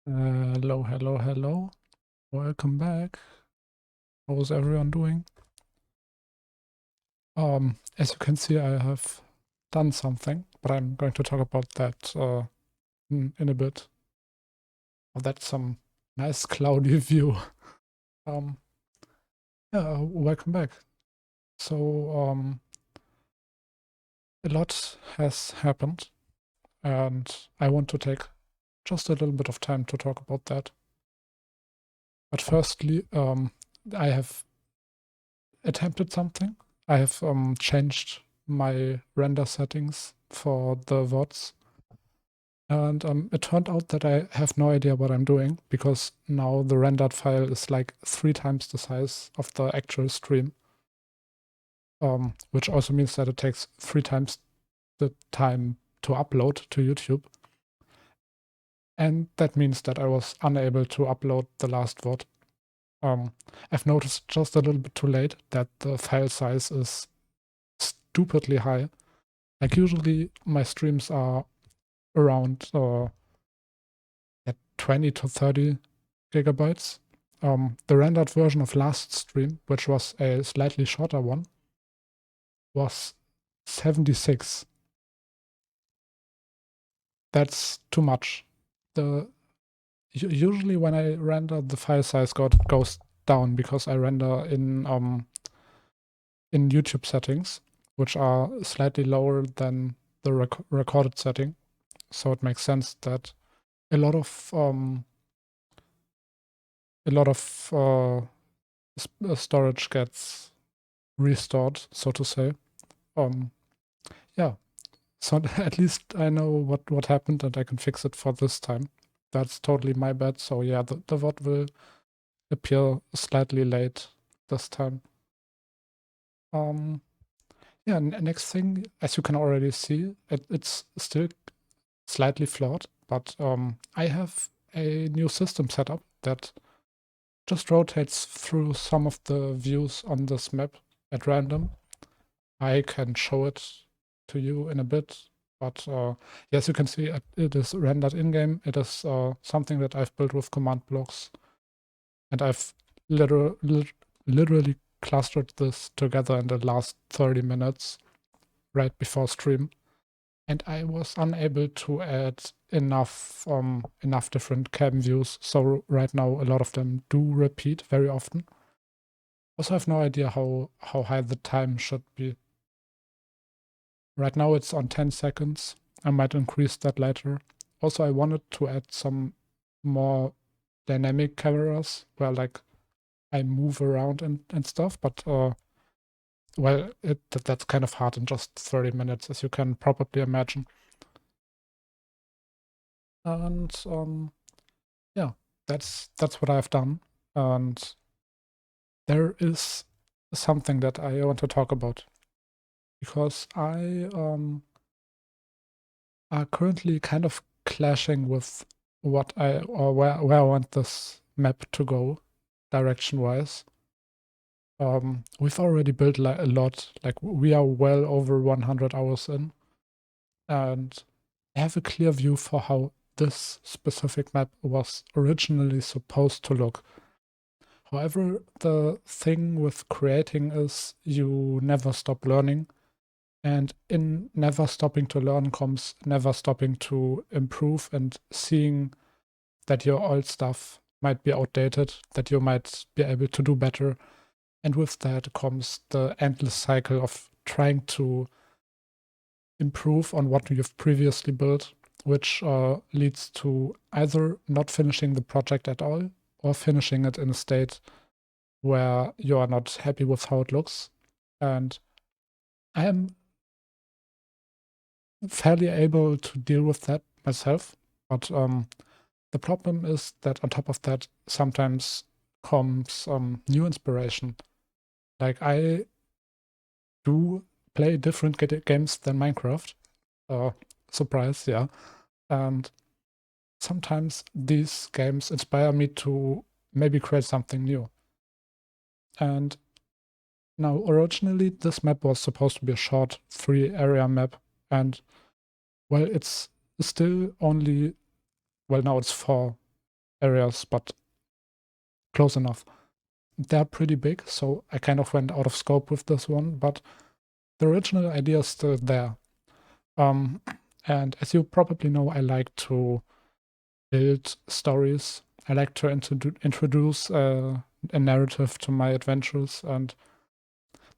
Hello, hello, hello. Welcome back. How's everyone doing? As you can see, I have done something, but I'm going to talk about that in a bit. Oh, that's some nice cloudy view. Um, yeah, welcome back. So, a lot has happened, and I want to take just a little bit of time to talk about that. But firstly, I have attempted something. I have changed my render settings for the VODs. And it turned out that I have no idea what I'm doing because now the rendered file is like 3 times the size of the actual stream, which also means that it takes 3 times the time to upload to YouTube. And that means that I was unable to upload the last VOD. I've noticed just a little bit too late that the file size is stupidly high. Like usually my streams are around at 20 to 30 gigabytes. The rendered version of last stream, which was a slightly shorter one, was 76. That's too much. Usually when I render, the file size goes down because I render in YouTube settings, which are slightly lower than the recorded setting. So it makes sense that a lot of storage gets restored, so to say. Yeah, so at least I know what happened and I can fix it for this time. That's totally my bad. So yeah, the VOD will appear slightly late this time. Yeah, next thing, as you can already see, it's still slightly flawed, but I have a new system set up that just rotates through some of the views on this map at random. I can show it to you in a bit, but yes, you can see it is rendered in-game. It is something that I've built with command blocks, and I've literally clustered this together in the last 30 minutes right before stream, and I was unable to add enough different cam views. So right now a lot of them do repeat very often. Also, I have no idea how high the time should be. Right now it's on 10 seconds. I might increase that later. Also, I wanted to add some more dynamic cameras where like I move around and stuff, but well, that's kind of hard in just 30 minutes, as you can probably imagine. And yeah, that's what I've done. And there is something that I want to talk about because I are currently kind of clashing with what I or where I want this map to go direction wise. We've already built a lot, like we are well over 100 hours in, and I have a clear view for how this specific map was originally supposed to look. However, the thing with creating is you never stop learning. And in never stopping to learn comes never stopping to improve and seeing that your old stuff might be outdated, that you might be able to do better. And with that comes the endless cycle of trying to improve on what you've previously built, which leads to either not finishing the project at all or finishing it in a state where you are not happy with how it looks. And I am fairly able to deal with that myself. But the problem is that on top of that, sometimes comes new inspiration. Like I do play different games than Minecraft. Uh, Surprise, yeah. And sometimes these games inspire me to maybe create something new. And now, originally, this map was supposed to be a short 3-area map. And well, it's still only, well, now it's 4. areas, but close enough. They're pretty big, so I kind of went out of scope with this one, but the original idea is still there. And as you probably know, I like to build stories. I like to introduce a narrative to my adventures, and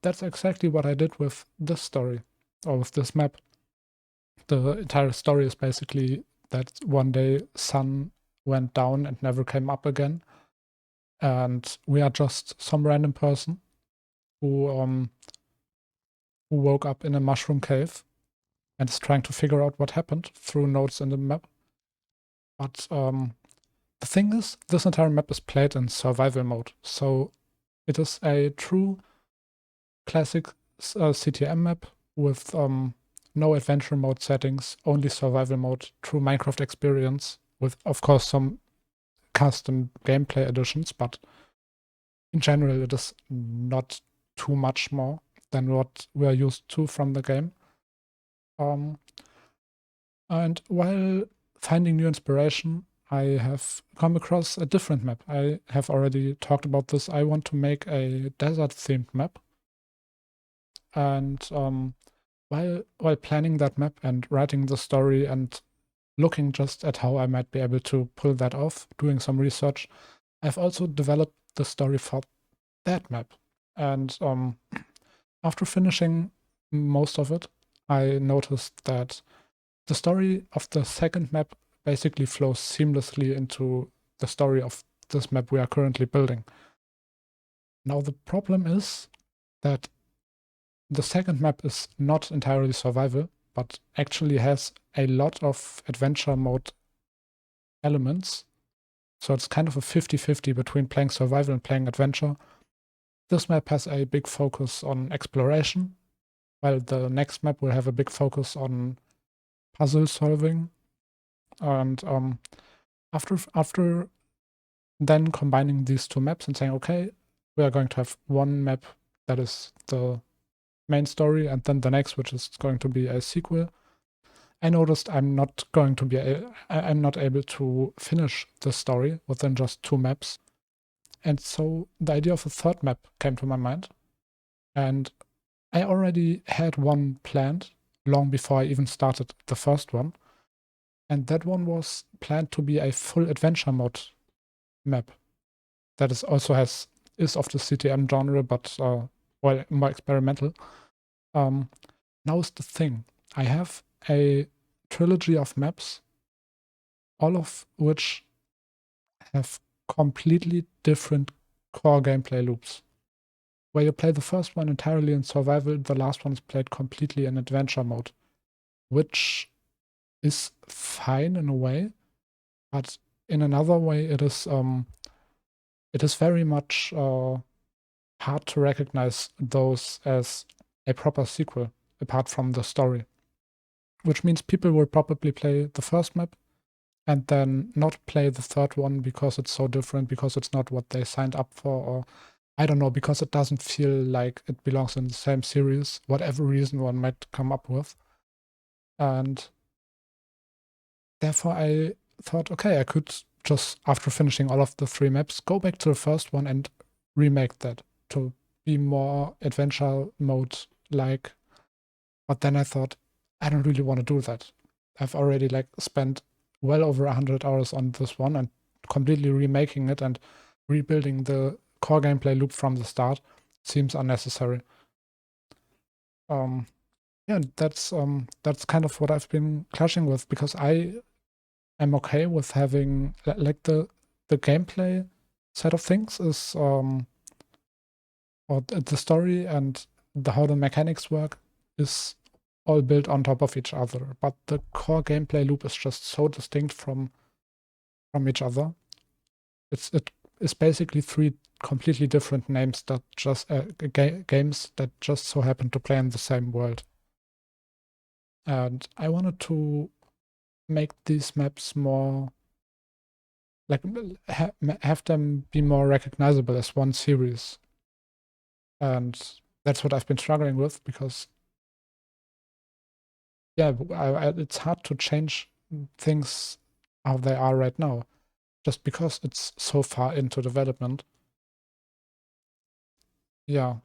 that's exactly what I did with this story, or with this map. The entire story is basically that one day sun went down and never came up again, and we are just some random person who woke up in a mushroom cave and is trying to figure out what happened through notes in the map. But the thing is, this entire map is played in survival mode, so it is a true classic CTM map with no adventure mode settings, only survival mode, true Minecraft experience, with of course some custom gameplay additions, but in general it is not too much more than what we are used to from the game. And while finding new inspiration, I have come across a different map. I have already talked about this. I want to make a desert-themed map. And while planning that map and writing the story and looking just at how I might be able to pull that off, doing some research, I've also developed the story for that map. And after finishing most of it, I noticed that the story of the second map basically flows seamlessly into the story of this map we are currently building. Now, the problem is that the second map is not entirely survival, but actually has a lot of adventure mode elements. So it's kind of a 50-50 between playing survival and playing adventure. This map has a big focus on exploration, while the next map will have a big focus on puzzle solving. And after then combining these two maps and saying, okay, we are going to have one map that is the main story, and then the next, which is going to be a sequel, I noticed I'm not able to finish the story within just two maps. And so the idea of a third map came to my mind. And I already had one planned long before I even started the first one. And that one was planned to be a full adventure mode map that is of the CTM genre, but more experimental. Now is the thing. I have a trilogy of maps, all of which have completely different core gameplay loops. Where you play the first one entirely in survival, the last one is played completely in adventure mode, which is fine in a way, but in another way it is very much hard to recognize those as a proper sequel apart from the story. Which means people will probably play the first map and then not play the third one because it's so different, because it's not what they signed up for, or I don't know, because it doesn't feel like it belongs in the same series, whatever reason one might come up with. And therefore I thought, okay, I could just, after finishing all of the three maps, go back to the first one and remake that to be more adventure mode like. But then I thought, I don't really want to do that. I've already spent well over 100 hours on this one, and completely remaking it and rebuilding the core gameplay loop from the start seems unnecessary. Yeah, that's kind of what I've been clashing with, because I am okay with having the gameplay side of things is or the story and how the mechanics work is all built on top of each other, but the core gameplay loop is just so distinct from each other. It is basically three completely different names that just games that just so happen to play in the same world. And I wanted to make these maps more have them be more recognizable as one series. And that's what I've been struggling with, because yeah, it's hard to change things how they are right now. just because it's so far into development. Yeah,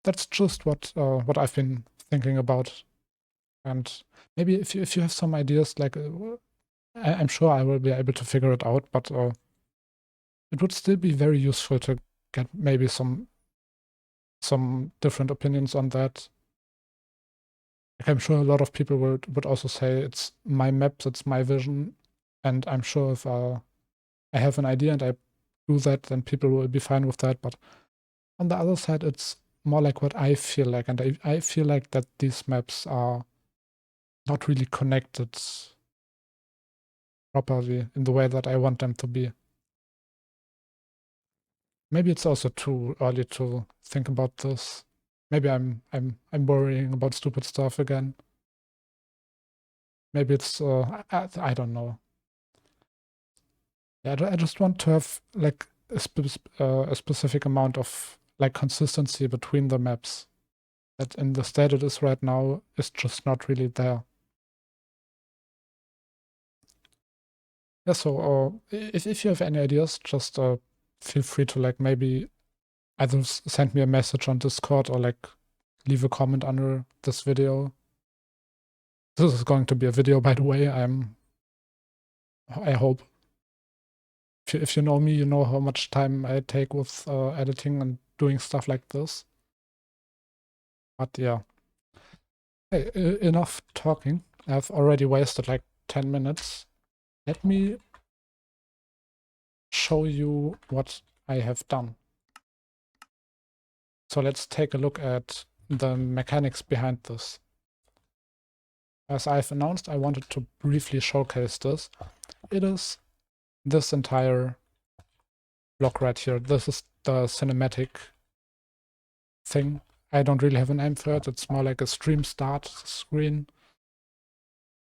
that's just what I've been thinking about. And maybe if you have some ideas, like I'm sure I will be able to figure it out, but it would still be very useful to get maybe some different opinions on that. Like I'm sure a lot of people would also say it's my maps, it's my vision, and I'm sure if I have an idea and I do that, then people will be fine with that. But on the other side, it's more like what I feel like, and I feel like that these maps are not really connected properly in the way that I want them to be. Maybe it's also too early to think about this. Maybe I'm worrying about stupid stuff again. Maybe it's I don't know. Yeah, I just want to have like a specific amount of like consistency between the maps. That in the state it is right now is just not really there. Yeah, so if you have any ideas, just feel free to like maybe either send me a message on Discord or like leave a comment under this video. This is going to be a video, by the way. I hope. If you know me, you know how much time I take with editing and doing stuff like this. But yeah. Hey, enough talking. I've already wasted like 10 minutes. Let me show you what I have done. So let's take a look at the mechanics behind this. As I've announced, I wanted to briefly showcase this. It is this entire block right here. This is the cinematic thing. I don't really have a name for it. It's more like a stream start screen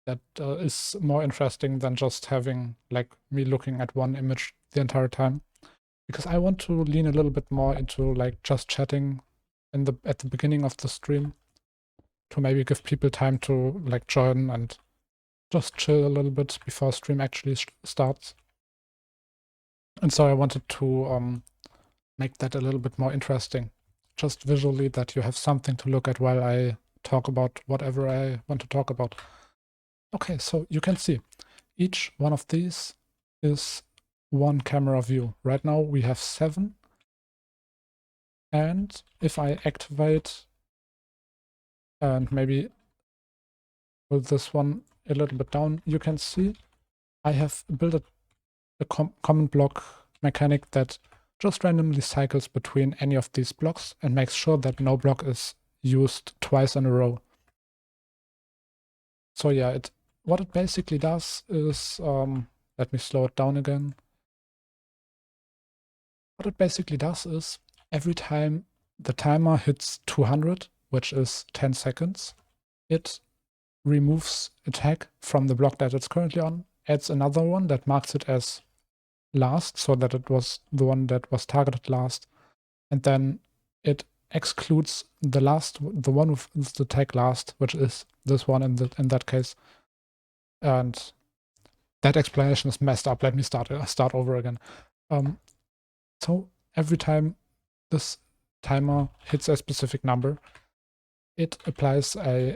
that is more interesting than just having like me looking at one image the entire time. Because I want to lean a little bit more into like just chatting at the beginning of the stream to maybe give people time to like join and just chill a little bit before stream actually starts. And so I wanted to make that a little bit more interesting, just visually, that you have something to look at while I talk about whatever I want to talk about. Okay, so you can see each one of these is one camera view. Right now we have 7. And if I activate and maybe pull this one a little bit down, you can see I have built a common block mechanic that just randomly cycles between any of these blocks and makes sure that no block is used twice in a row. So yeah, what it basically does is, let me slow it down again. What it basically does is every time the timer hits 200, which is 10 seconds, it removes a tag from the block that it's currently on, adds another one that marks it as last, so that it was the one that was targeted last, and then it excludes the one with the tag last, which is this one in that case. And that explanation is messed up. Let me start over again. So every time this timer hits a specific number, it applies a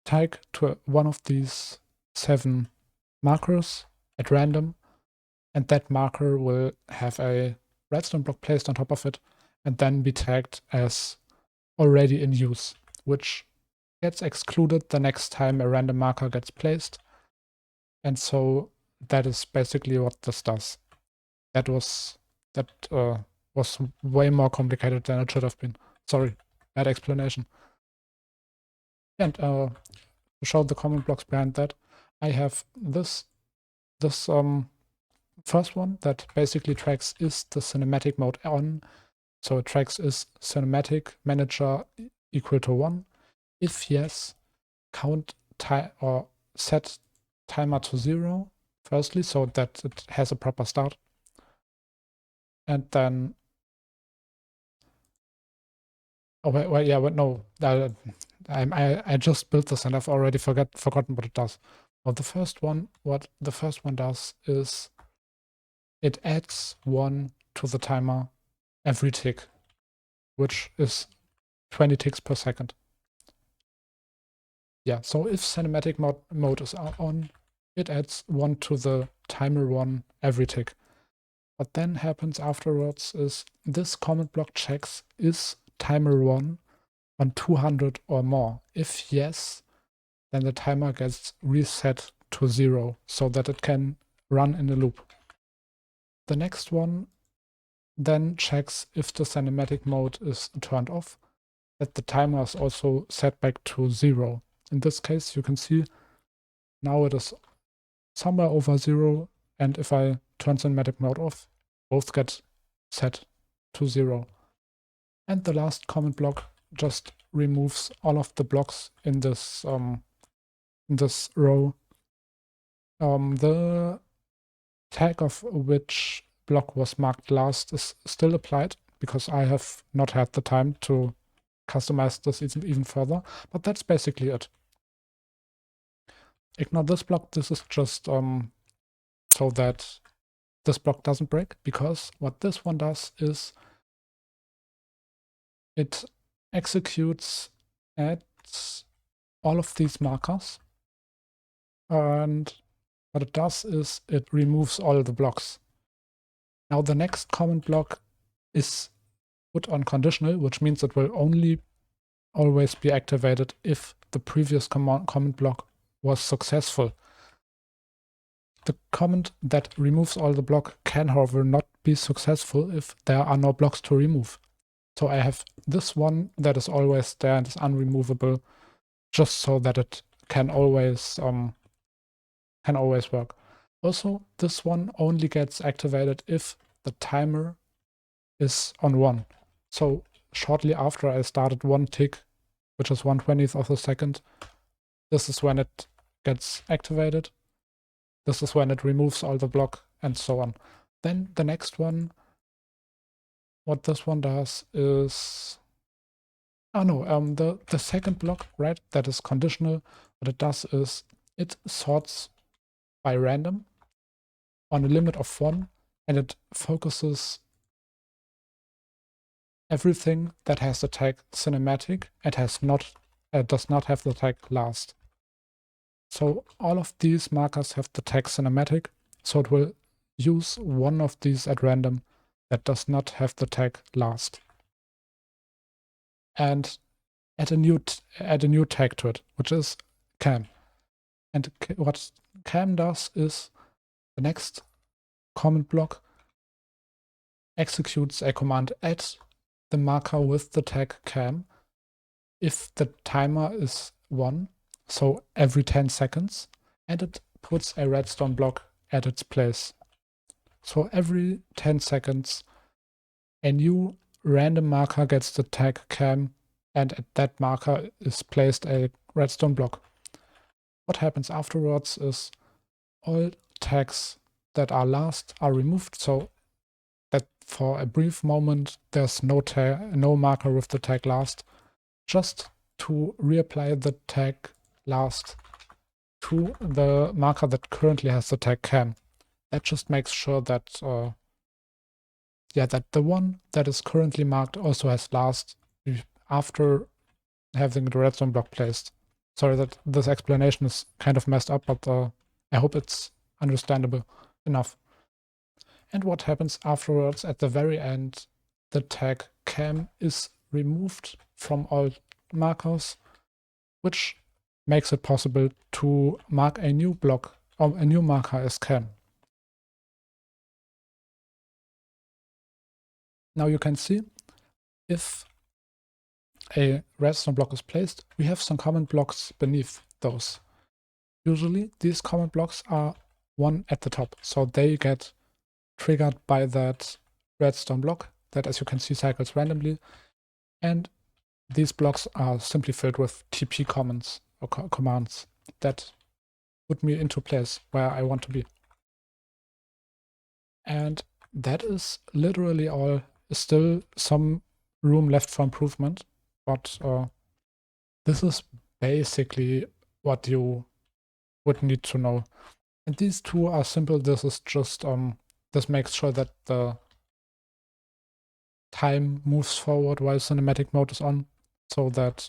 tag to one of these 7 markers at random, and that marker will have a redstone block placed on top of it and then be tagged as already in use, which gets excluded the next time a random marker gets placed. And so that is basically what this does. That was way more complicated than it should have been. Sorry, bad explanation. And to show the common blocks behind that, I have this first one that basically tracks is the cinematic mode on. So it tracks is cinematic manager equal to 1. If yes, count time or set timer to 0 firstly, so that it has a proper start. And then no, I just built this and I've already forgotten what it does. Well, what the first one does is it adds 1 to the timer every tick, which is 20 ticks per second. Yeah, so if cinematic mode is on, it adds 1 to the timer 1 every tick. What then happens afterwards is this comment block checks, is timer 1 on 200 or more? If yes, then the timer gets reset to 0 so that it can run in a loop. The next one then checks if the cinematic mode is turned off, that the timer is also set back to 0. In this case, you can see now it is somewhere over 0, and if I turn cinematic mode off, both get set to 0. And the last comment block just removes all of the blocks in this row. The tag of which block was marked last is still applied because I have not had the time to customize this even further, but that's basically it. Ignore this block. This is just so that this block doesn't break, because what this one does is it executes at all of these markers, and what it does is it removes all the blocks. Now the next comment block is put on conditional, which means it will only always be activated if the previous comment block was successful. The comment that removes all the block can, however, not be successful if there are no blocks to remove. So I have this one that is always there and is unremovable, just so that it can always work. Also, this one only gets activated if the timer is on 1. So shortly after I started 1 tick, which is 1/20th of a second, this is when it gets activated. This is when it removes all the block, and so on. Then the next one, what this one does is, the second block, right, that is conditional, what it does is it sorts by random on a limit of 1, and it focuses everything that has the tag cinematic and does not have the tag last. So all of these markers have the tag cinematic, so it will use one of these at random that does not have the tag last, and add a new tag to it, which is cam. And what cam does is the next comment block executes a command at the marker with the tag cam if the timer is 1, so every 10 seconds, and it puts a redstone block at its place. So every 10 seconds, a new random marker gets the tag cam, and at that marker is placed a redstone block. What happens afterwards is all tags that are last are removed, so that for a brief moment there's no marker with the tag last, just to reapply the tag last to the marker that currently has the tag cam. That just makes sure that that the one that is currently marked also has last after having the redstone block placed. Sorry that this explanation is kind of messed up, but I hope it's understandable enough. And what happens afterwards, at the very end, the tag cam is removed from all markers, which makes it possible to mark a new block or a new marker as cam. Now you can see if a redstone block is placed, we have some comment blocks beneath those. Usually these comment blocks are one at the top, so they get triggered by that redstone block that, as you can see, cycles randomly, and these blocks are simply filled with TP comments or commands that put me into place where I want to be. And that is literally all. Still some room left for improvement, but this is basically what you would need to know. And these two are simple. This is just this makes sure that the time moves forward while cinematic mode is on, so that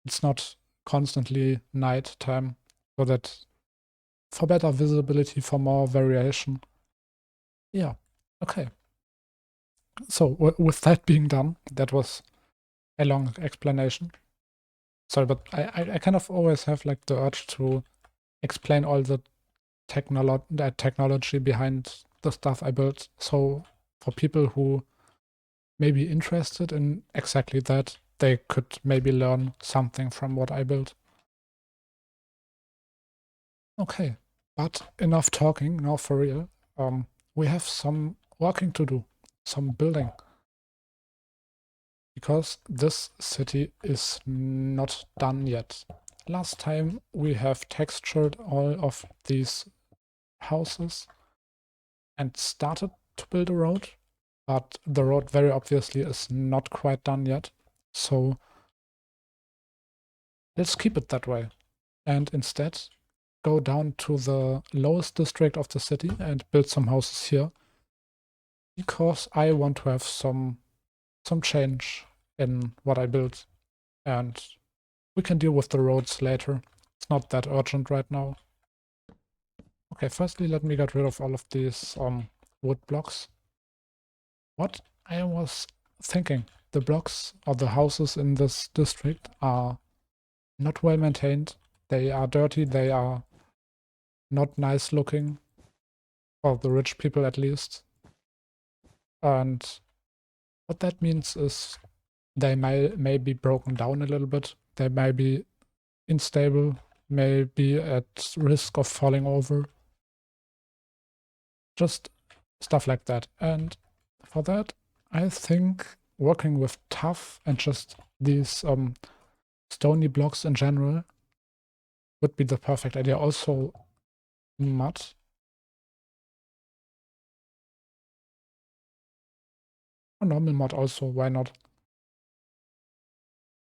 it's not constantly night time, so that for better visibility, for more variation. Yeah, okay. So with that being done, that was a long explanation. Sorry, but I kind of always have like the urge to explain all the technology behind the stuff I built. So for people who may be interested in exactly that, they could maybe learn something from what I built. Okay, but enough talking, now for real. We have some working to do, some building. Because this city is not done yet. Last time we have textured all of these houses and started to build a road, but the road very obviously is not quite done yet. So let's keep it that way and instead go down to the lowest district of the city and build some houses here, because I want to have some change in what I build, and we can deal with the roads later. It's not that urgent right now. Okay, firstly, let me get rid of all of these wood blocks. What I was thinking, the blocks or the houses in this district are not well maintained. They are dirty, they are not nice looking, for the rich people at least. And what that means is they may be broken down a little bit. They may be unstable, may be at risk of falling over. Just stuff like that. And for that, I think working with tuff and just these stony blocks in general would be the perfect idea. Also mud. Or normal mud also, why not?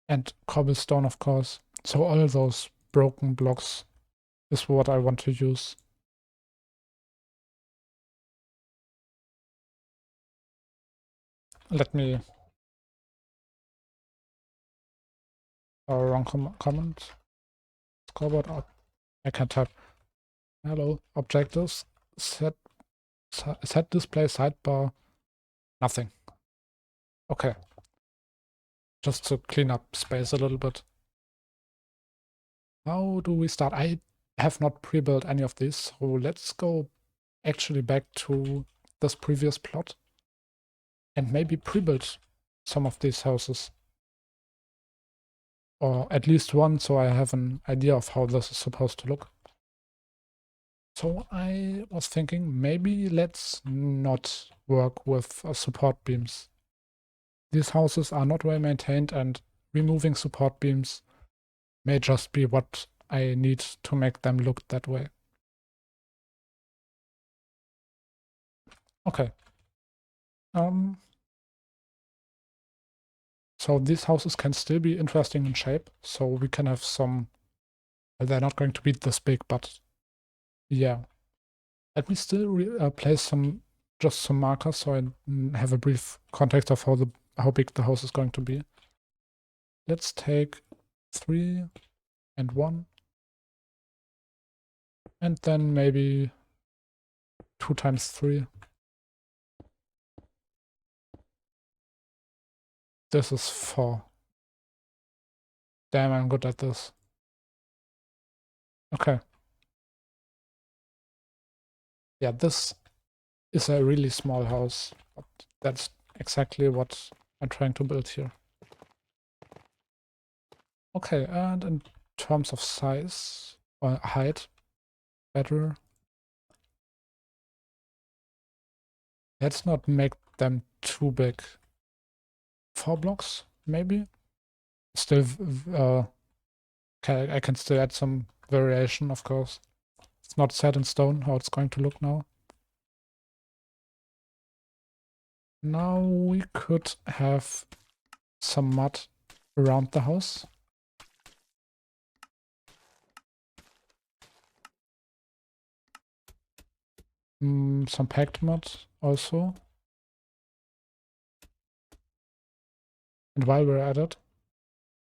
And cobblestone, of course. So all those broken blocks is what I want to use. Let me... wrong comment. Scoreboard up. I can't type. Hello. Objectives. Set display sidebar. Nothing. Okay. Just to clean up space a little bit. How do we start? I have not pre-built any of these, so let's go actually back to this previous plot and maybe pre-build some of these houses. Or at least one, so I have an idea of how this is supposed to look. So I was thinking maybe let's not work with support beams. These houses are not well maintained, and removing support beams may just be what I need to make them look that way. Okay. So these houses can still be interesting in shape, so we can have some... They're not going to be this big, but yeah. Let me still place some markers so I have a brief context of how big the house is going to be. Let's take 3 and 1, and then maybe 2 times 3. This is 4. Damn, I'm good at this. Okay. Yeah, this is a really small house, but that's exactly what I'm trying to build here. Okay, and in terms of size or height, better. Let's not make them too big. 4 blocks, maybe? Still, I can still add some variation, of course. It's not set in stone how it's going to look now. Now we could have some mud around the house. some packed mod also. And while we're at it,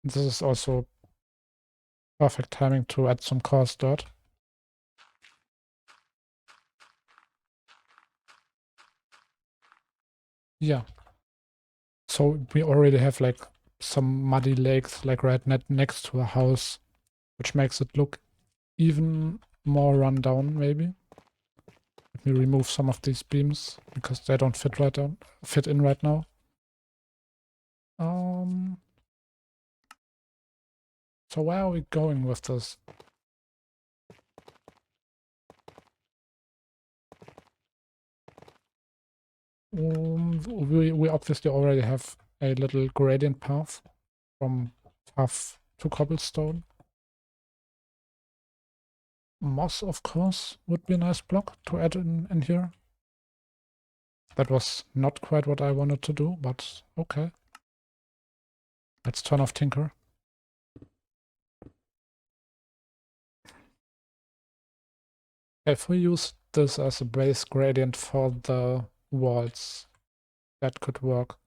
this is also perfect timing to add some coarse dirt. Yeah. So we already have like some muddy lakes like right next to a house, which makes it look even more run down maybe. Let me remove some of these beams because they don't fit in right now. So where are we going with this? We obviously already have a little gradient path from tough to cobblestone. Moss, of course, would be a nice block to add in here. That was not quite what I wanted to do, but okay. Let's turn off Tinker. If we use this as a base gradient for the walls, that could work.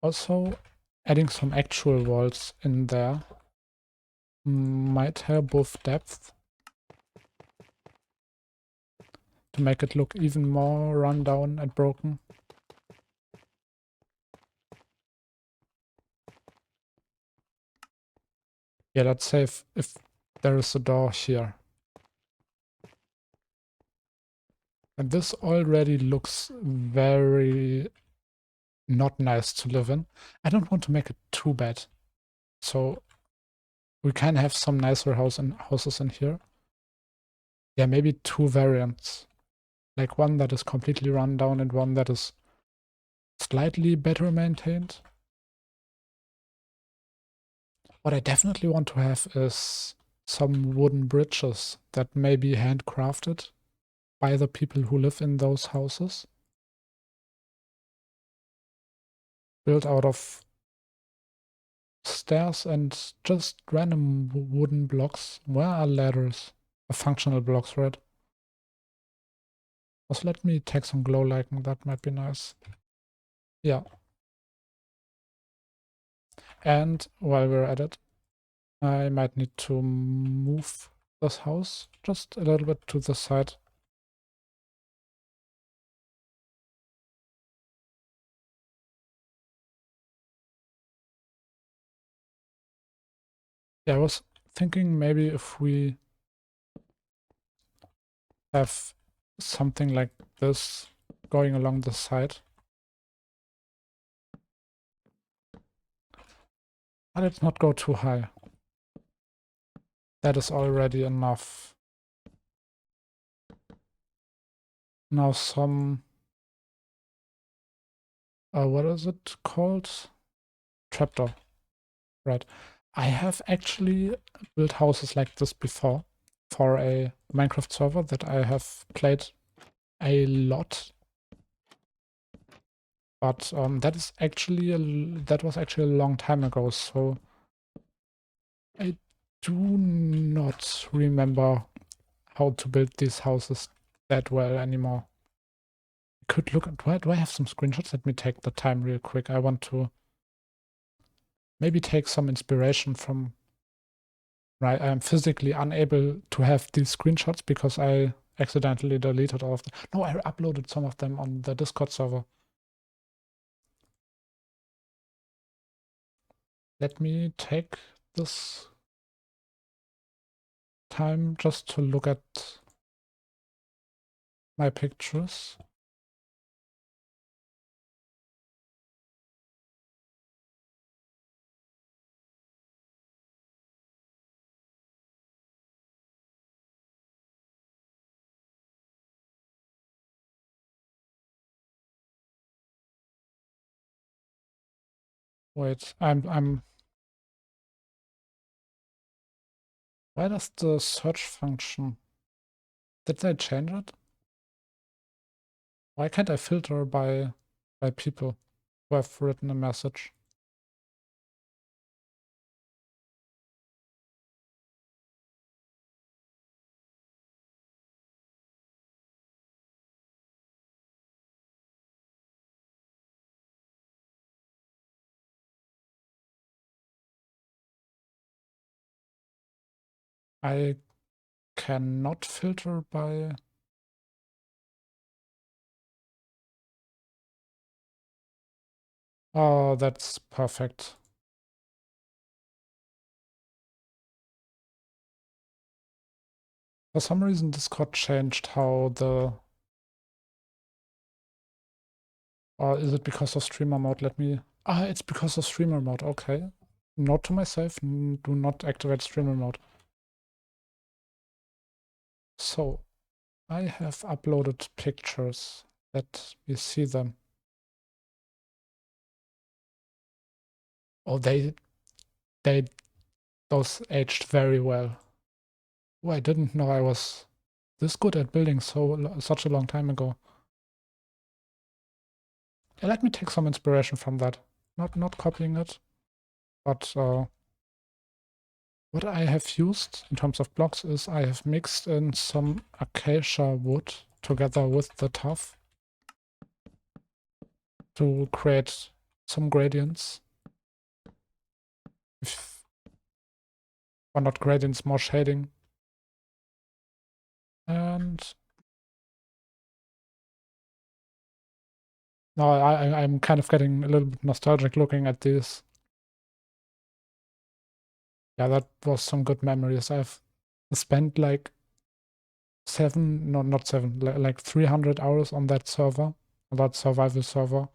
Also, adding some actual walls in there might help with depth to make it look even more run down and broken. Yeah, let's say if there is a door here. And this already looks very not nice to live in. I don't want to make it too bad. So we can have some nicer houses in here. Yeah, maybe two variants. Like one that is completely run down and one that is slightly better maintained. What I definitely want to have is some wooden bridges that may be handcrafted by the people who live in those houses. Built out of stairs and just random wooden blocks. Where are ladders? Functional blocks, right? Also, let me take some glow lichen. That might be nice. Yeah. And while we're at it, I might need to move this house just a little bit to the side. Yeah, I was thinking maybe if we have something like this going along the side. But let's not go too high. That is already enough. Now some, what is it called? Trapdoor. Right. I have actually built houses like this before for a Minecraft server that I have played a lot. But that was actually a long time ago, so I do not remember how to build these houses that well anymore. I could look at, do I have some screenshots? Let me take the time real quick. I want to maybe take some inspiration from, right, I'm physically unable to have these screenshots because I accidentally deleted all of them. No, I uploaded some of them on the Discord server. Let me take this time just to look at my pictures. Wait, why does the search function, did they change it? Why can't I filter by people who have written a message? I cannot filter by... Oh, that's perfect. For some reason, Discord changed how the... Or is it because of streamer mode? Let me... Ah, it's because of streamer mode. Okay. Note to myself, do not activate streamer mode. So, I have uploaded pictures. Let me see them. Oh, those aged very well. Oh, I didn't know I was this good at building such a long time ago. Yeah, let me take some inspiration from that. Not copying it, but what I have used in terms of blocks is I have mixed in some acacia wood together with the tuff to create some gradients. Or not gradients, more shading. And now I'm kind of getting a little bit nostalgic looking at these. Yeah, that was some good memories. I've spent like not 7, like 300 hours on that server, on that survival server.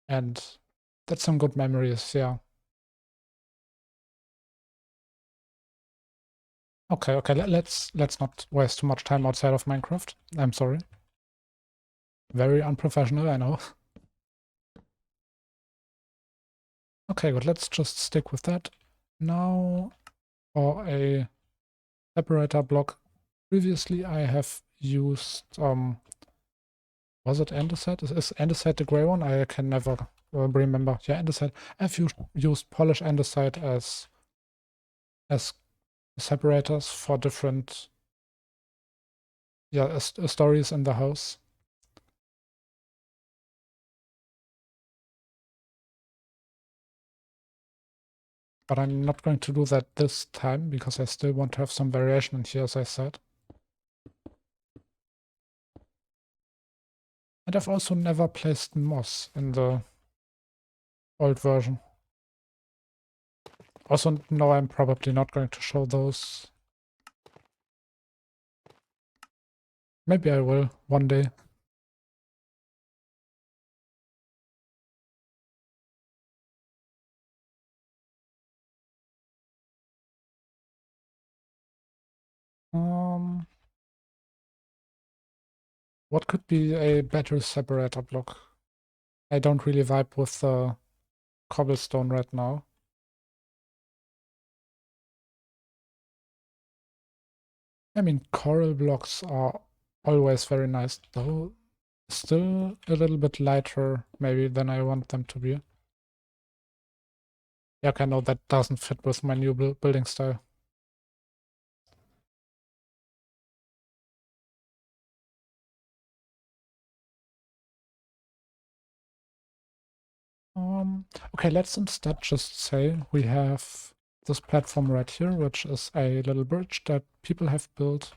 And that's some good memories, yeah. Okay, let's not waste too much time outside of Minecraft. I'm sorry. Very unprofessional, I know. Okay, good. Let's just stick with that. Now, for a separator block, previously I have used, was it andesite? Is andesite the gray one? I can never remember. Yeah, andesite. I've used polished andesite as separators for different stories in the house. But I'm not going to do that this time because I still want to have some variation in here, as I said. And I've also never placed moss in the old version. Also, no, I'm probably not going to show those. Maybe I will one day. What could be a better separator block? I don't really vibe with the cobblestone right now. I mean, coral blocks are always very nice, though still a little bit lighter maybe than I want them to be. Yeah, okay, no, that doesn't fit with my new building style. Okay, let's instead just say we have this platform right here, which is a little bridge that people have built.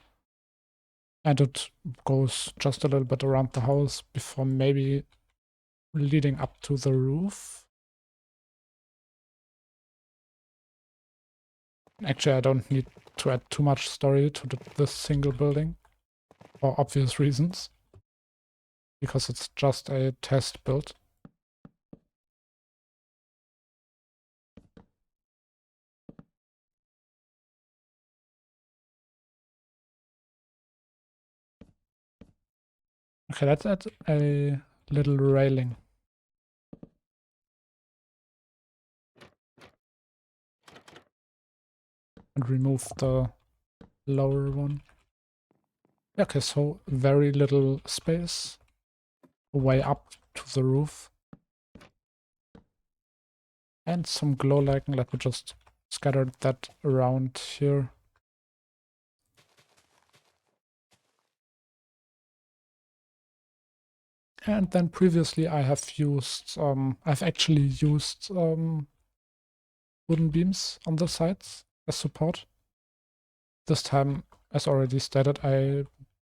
And it goes just a little bit around the house before maybe leading up to the roof. Actually, I don't need to add too much story to this single building for obvious reasons, because it's just a test build. Okay, let's add a little railing. And remove the lower one. Okay, so very little space way up to the roof. And some glow lighting. Let me just scatter that around here. And then previously I have used, I've actually used wooden beams on the sides as support. this time, as already stated, I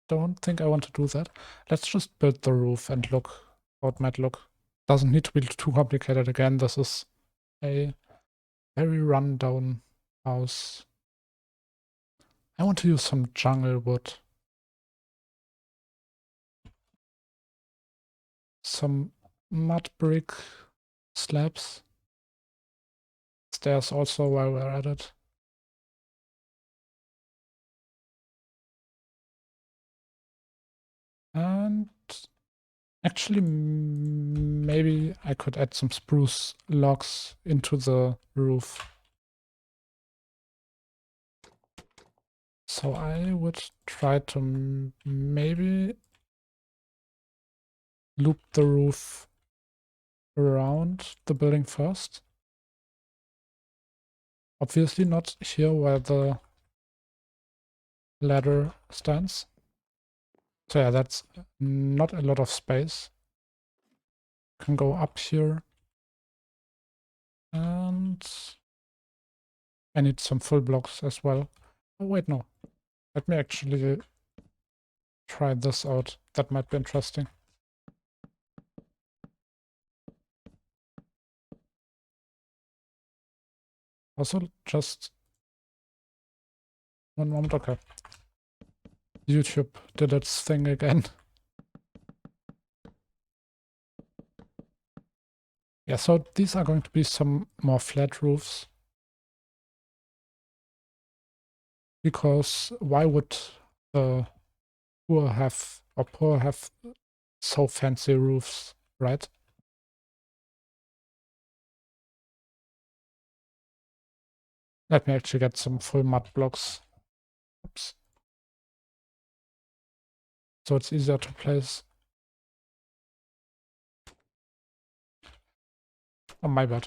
don't think I want to do that. Let's just build the roof and look how it might look. Doesn't need to be too complicated again. This is a very rundown house. I want to use some jungle wood. Some mud brick slabs. Stairs also while we're at it. And actually, maybe I could add some spruce logs into the roof. So I would try to maybe loop the roof around the building first. Obviously not here where the ladder stands. So yeah, that's not a lot of space. Can go up here. And I need some full blocks as well. Oh wait, no. Let me actually try this out. That might be interesting. Also, just one moment. Okay. YouTube did its thing again. Yeah, so these are going to be some more flat roofs. Because why would the poor have so fancy roofs, right? Let me actually get some full mud blocks. Oops. So it's easier to place. Oh, my bad.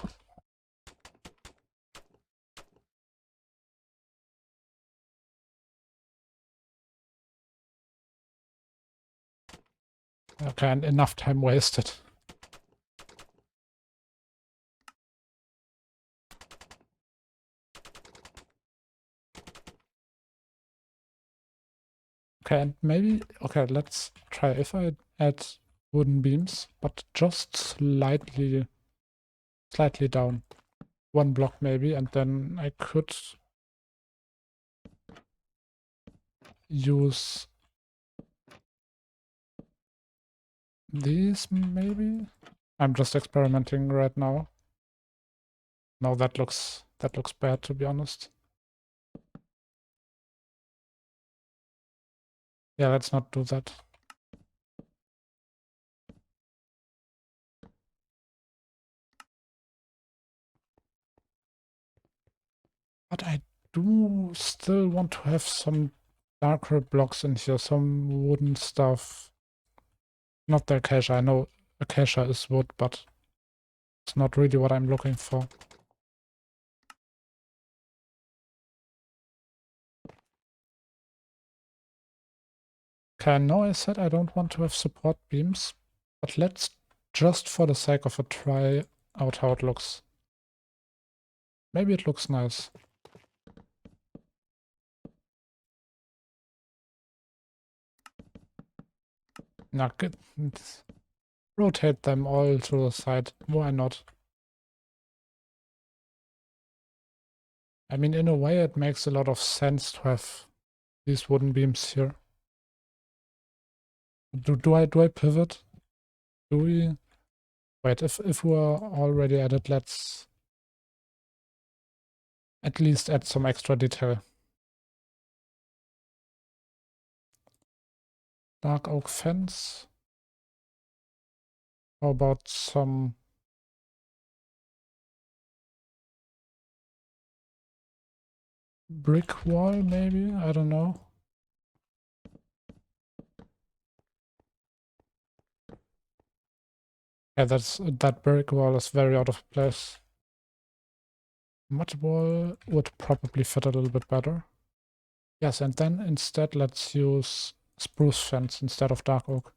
Okay, and enough time wasted. Okay, and maybe, okay, let's try if I add wooden beams, but just slightly down. One block maybe, and then I could use these maybe. I'm just experimenting right now. No, that looks bad, to be honest. Yeah, let's not do that. But I do still want to have some darker blocks in here, some wooden stuff. Not the acacia. I know acacia is wood, but it's not really what I'm looking for. Okay, I know I said I don't want to have support beams, but let's just for the sake of it try out how it looks. Maybe it looks nice. Now rotate them all to the side. Why not? I mean, in a way, it makes a lot of sense to have these wooden beams here. Do I pivot? Do we? Wait, if we're already at it, let's at least add some extra detail. Dark oak fence. How about some brick wall, maybe? I don't know. Yeah, that brick wall is very out of place. Mud wall would probably fit a little bit better. Yes, and then instead let's use spruce fence instead of dark oak.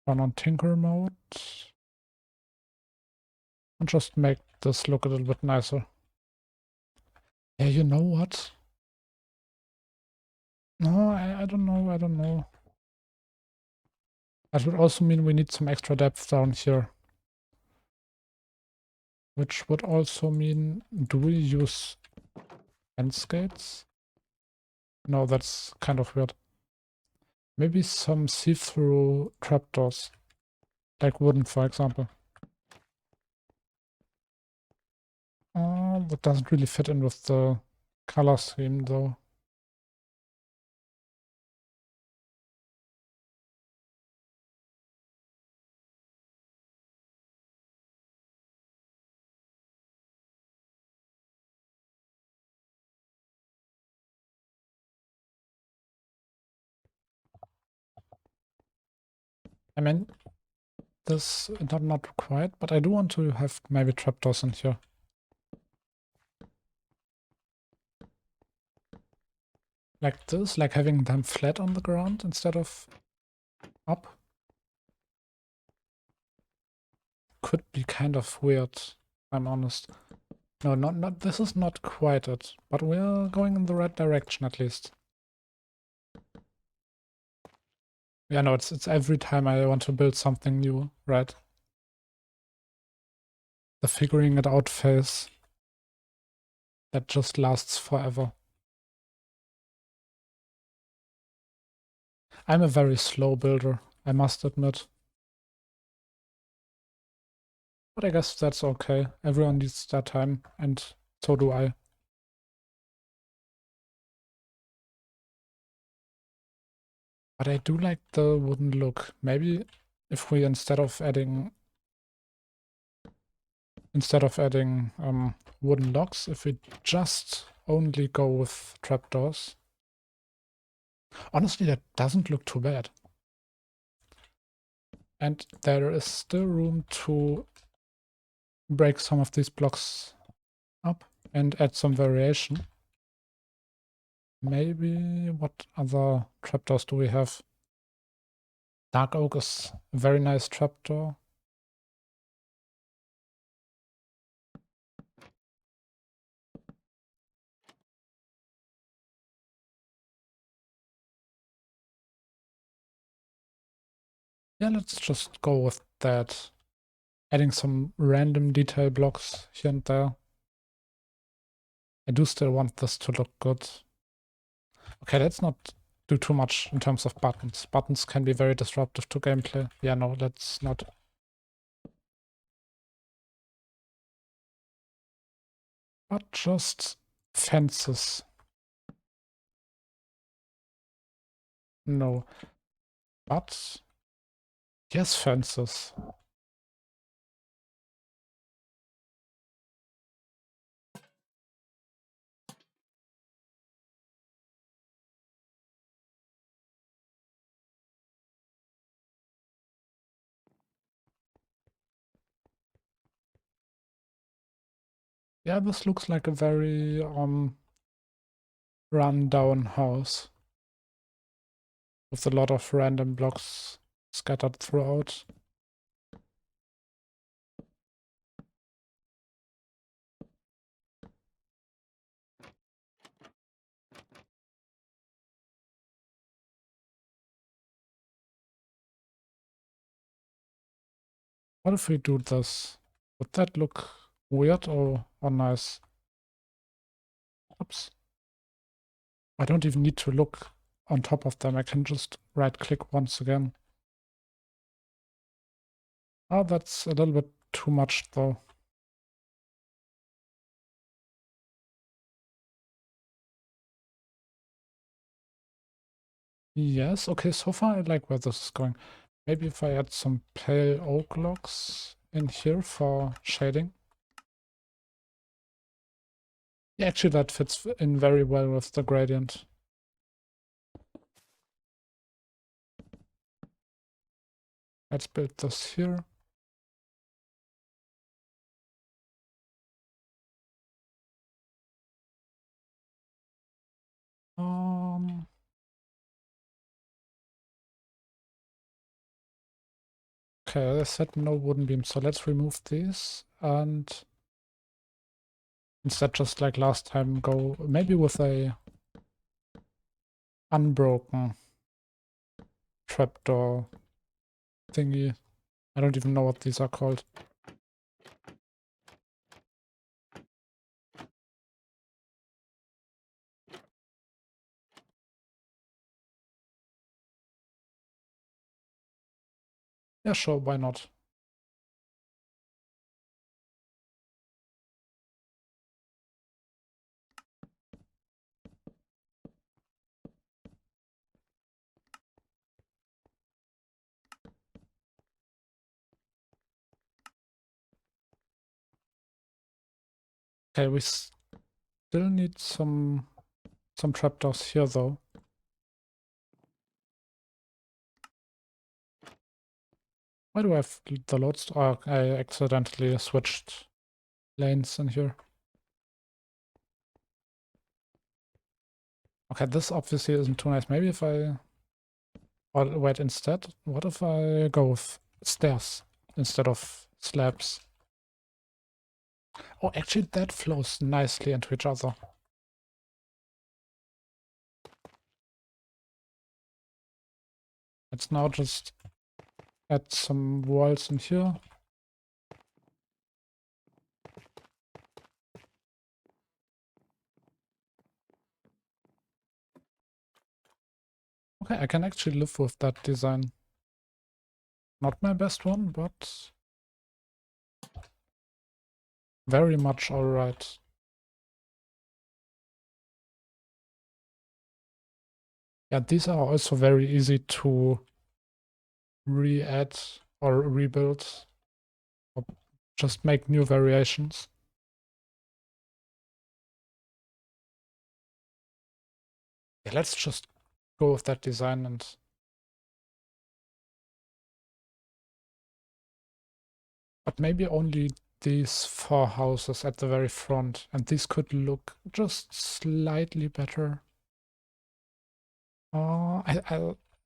Run on Tinker mode. and just make this look a little bit nicer. Yeah, you know what? No, I don't know, I don't know. That would also mean we need some extra depth down here. Which would also mean, do we use fence gates? No, that's kind of weird. Maybe some see-through trapdoors, like wooden, for example. That doesn't really fit in with the color scheme, though. I mean, this is not required, but I do want to have maybe trapdoors in here. Like this, like having them flat on the ground instead of up. Could be kind of weird, if I'm honest. No, not this is not quite it, but we're going in the right direction at least. Yeah, no, it's every time I want to build something new, right? The figuring it out phase that just lasts forever. I'm a very slow builder, I must admit. But I guess that's okay. Everyone needs their time, and so do I. But I do like the wooden look. Maybe if we instead of adding wooden locks, if we just only go with trapdoors. Honestly, that doesn't look too bad. And there is still room to break some of these blocks up and add some variation. Maybe what other trapdoors do we have? Dark oak is a very nice trapdoor. Yeah, let's just go with that. Adding some random detail blocks here and there. I do still want this to look good. Okay, let's not do too much in terms of buttons. Buttons can be very disruptive to gameplay. Yeah, no, let's not. But just fences. No. But yes, fences. Yeah, this looks like a very run-down house with a lot of random blocks scattered throughout. What if we do this? Would that look weird or nice? Oops. I don't even need to look on top of them. I can just right-click once again. Oh, that's a little bit too much, though. Yes, okay, so far I like where this is going. Maybe if I add some pale oak logs in here for shading. Yeah, actually that fits in very well with the gradient. Let's build this here. Um, Okay, I said no wooden beams, so let's remove these and instead just like last time go maybe with a unbroken trapdoor thingy. I don't even know what these are called. Yeah, sure, why not? Okay, we still need some trapdoors here though. Why do I have the loads? Oh, I accidentally switched lanes in here. Okay, this obviously isn't too nice. Maybe if I... Or wait, instead, what if I go with stairs instead of slabs? Oh, actually that flows nicely into each other. Let's now just add some walls in here. Okay, I can actually live with that design. Not my best one, but very much alright. Yeah, these are also very easy to re-add or rebuild or just make new variations. Yeah, let's just go with that design and but maybe only these 4 houses at the very front, and these could look just slightly better.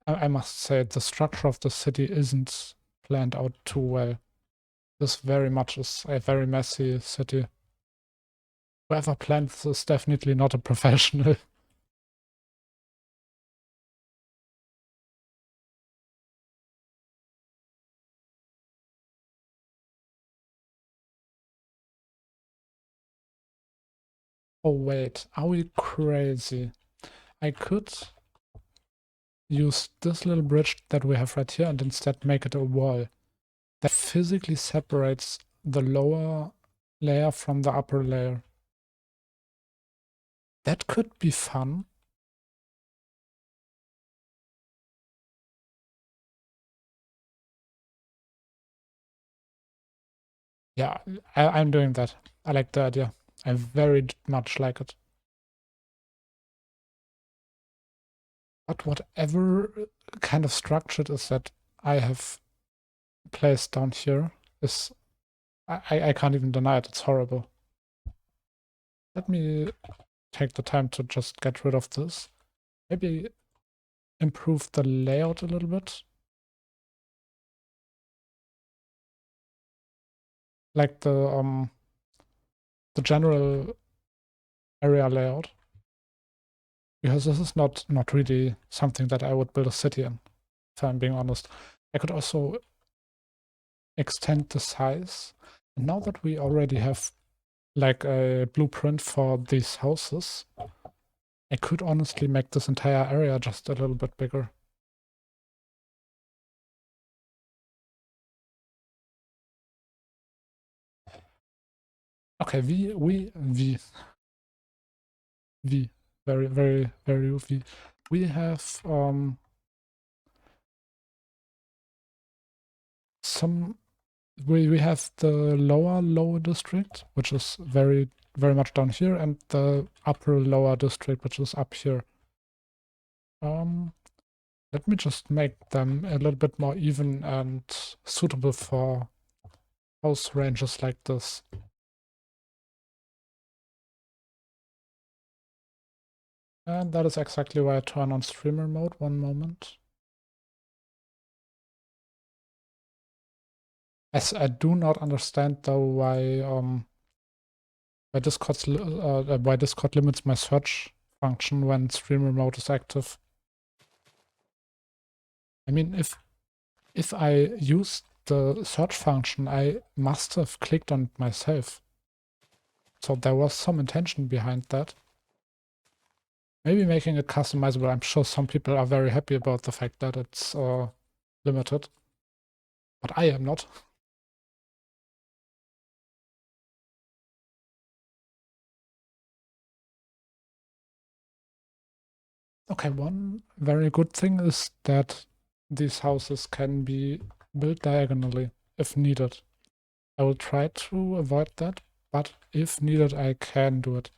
I must say the structure of the city isn't planned out too well. This very much is a very messy city. Whoever planned this is definitely not a professional. Oh wait, are we crazy? I could use this little bridge that we have right here and instead make it a wall that physically separates the lower layer from the upper layer. That could be fun. Yeah, I'm doing that. I like the idea. I very much like it. But whatever kind of structure it is that I have placed down here is, I can't even deny it. It's horrible. Let me take the time to just get rid of this. Maybe improve the layout a little bit. Like the general area layout. Because this is not really something that I would build a city in, if I'm being honest. I could also extend the size. And now that we already have like a blueprint for these houses, I could honestly make this entire area just a little bit bigger. Okay, V, very, very, very V. We have some, we have the lower low district, which is very, very much down here, and the upper lower district, which is up here. Let me just make them a little bit more even and suitable for house ranges like this. And that is exactly why I turn on streamer mode. One moment. As I do not understand though why Discord limits my search function when stream remote is active. I mean, if I use the search function, I must have clicked on it myself. So there was some intention behind that. Maybe making it customizable. I'm sure some people are very happy about the fact that it's limited, but I am not. Okay, one very good thing is that these houses can be built diagonally if needed. I will try to avoid that, but if needed, I can do it.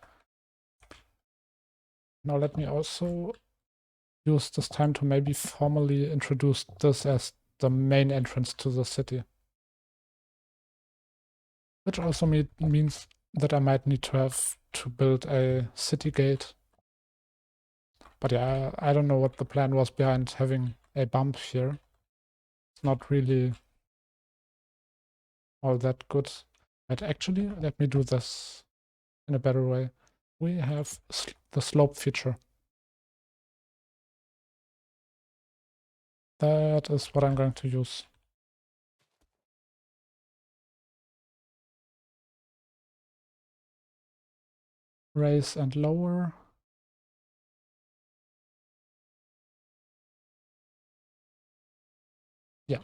Now let me also use this time to maybe formally introduce this as the main entrance to the city. Which also means that I might need to have to build a city gate. But yeah, I don't know what the plan was behind having a bump here. It's not really all that good. But actually, let me do this in a better way. We have the slope feature. That is what I'm going to use. Raise and lower. Yeah.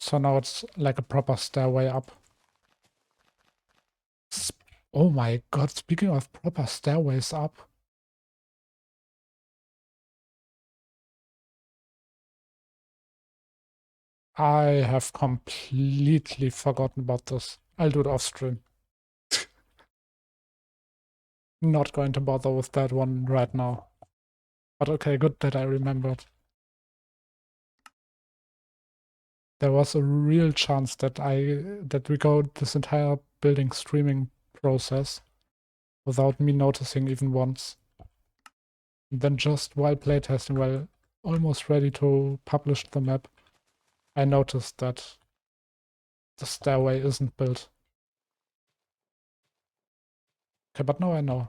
So now it's like a proper stairway up. Oh my god, speaking of proper stairways up. I have completely forgotten about this. I'll do it off stream. Not going to bother with that one right now. But okay, good that I remembered. There was a real chance that we go this entire building streaming process without me noticing even once. And then just while playtesting, while almost ready to publish the map, I noticed that the stairway isn't built. Okay, but now I know.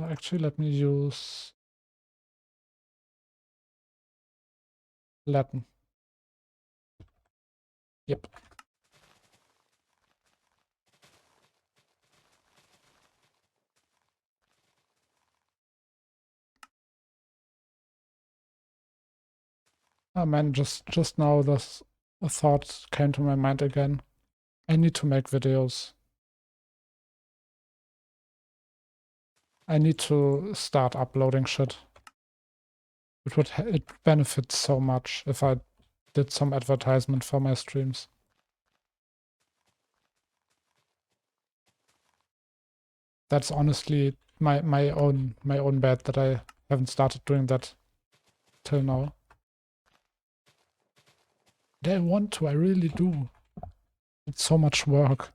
Actually, let me use Latin. Yep. Oh man, just now this a thought came to my mind again. I need to make videos. I need to start uploading shit. It benefits so much if I did some advertisement for my streams. That's honestly my own bad that I haven't started doing that till now. I want to, I really do. It's so much work.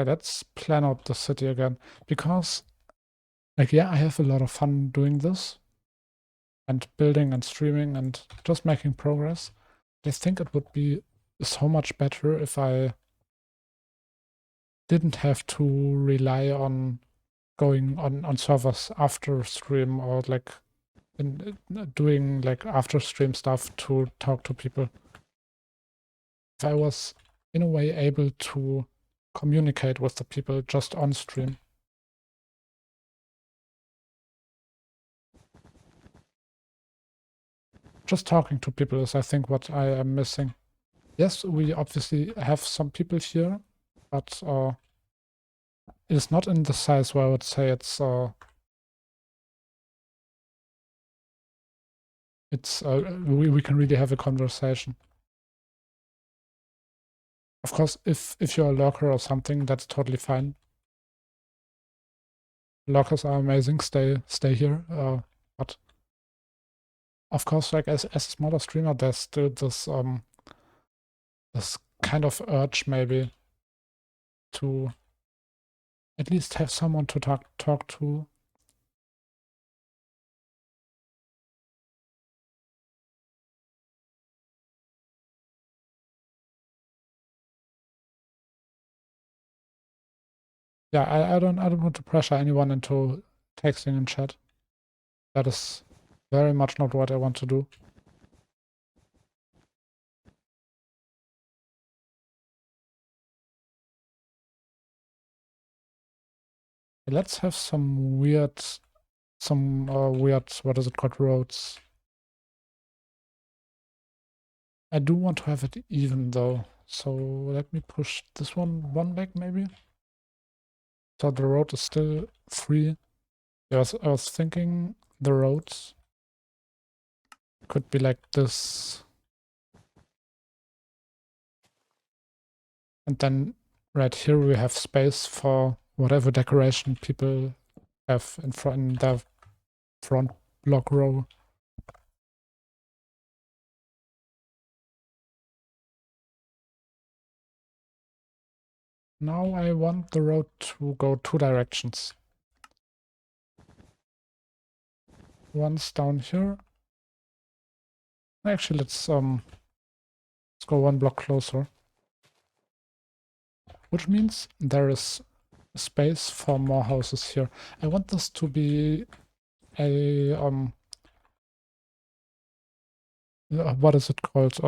Okay, let's plan out the city again. Because, like, yeah, I have a lot of fun doing this. And building and streaming and just making progress. I think it would be so much better if I didn't have to rely on going on servers after stream or like doing like after stream stuff to talk to people. If I was in a way able to communicate with the people just on stream. Just talking to people is I think what I am missing. Yes, we obviously have some people here, but it is not in the size where I would say it's we can really have a conversation. Of course, if you're a lurker or something, that's totally fine. Lurkers are amazing. Stay here. But of course, like as a smaller streamer, there's still this kind of urge maybe to at least have someone to talk to. Yeah, I don't want to pressure anyone into texting in chat. That is very much not what I want to do. Let's have some weird, what is it called, roads. I do want to have it even though. So let me push this one back maybe. So the road is still free. I was thinking the roads could be like this. And then right here we have space for whatever decoration people have in their front block row. Now I want the road to go 2 directions. One's down here. Actually, let's go 1 block closer. Which means there is space for more houses here. I want this to be a what is it called?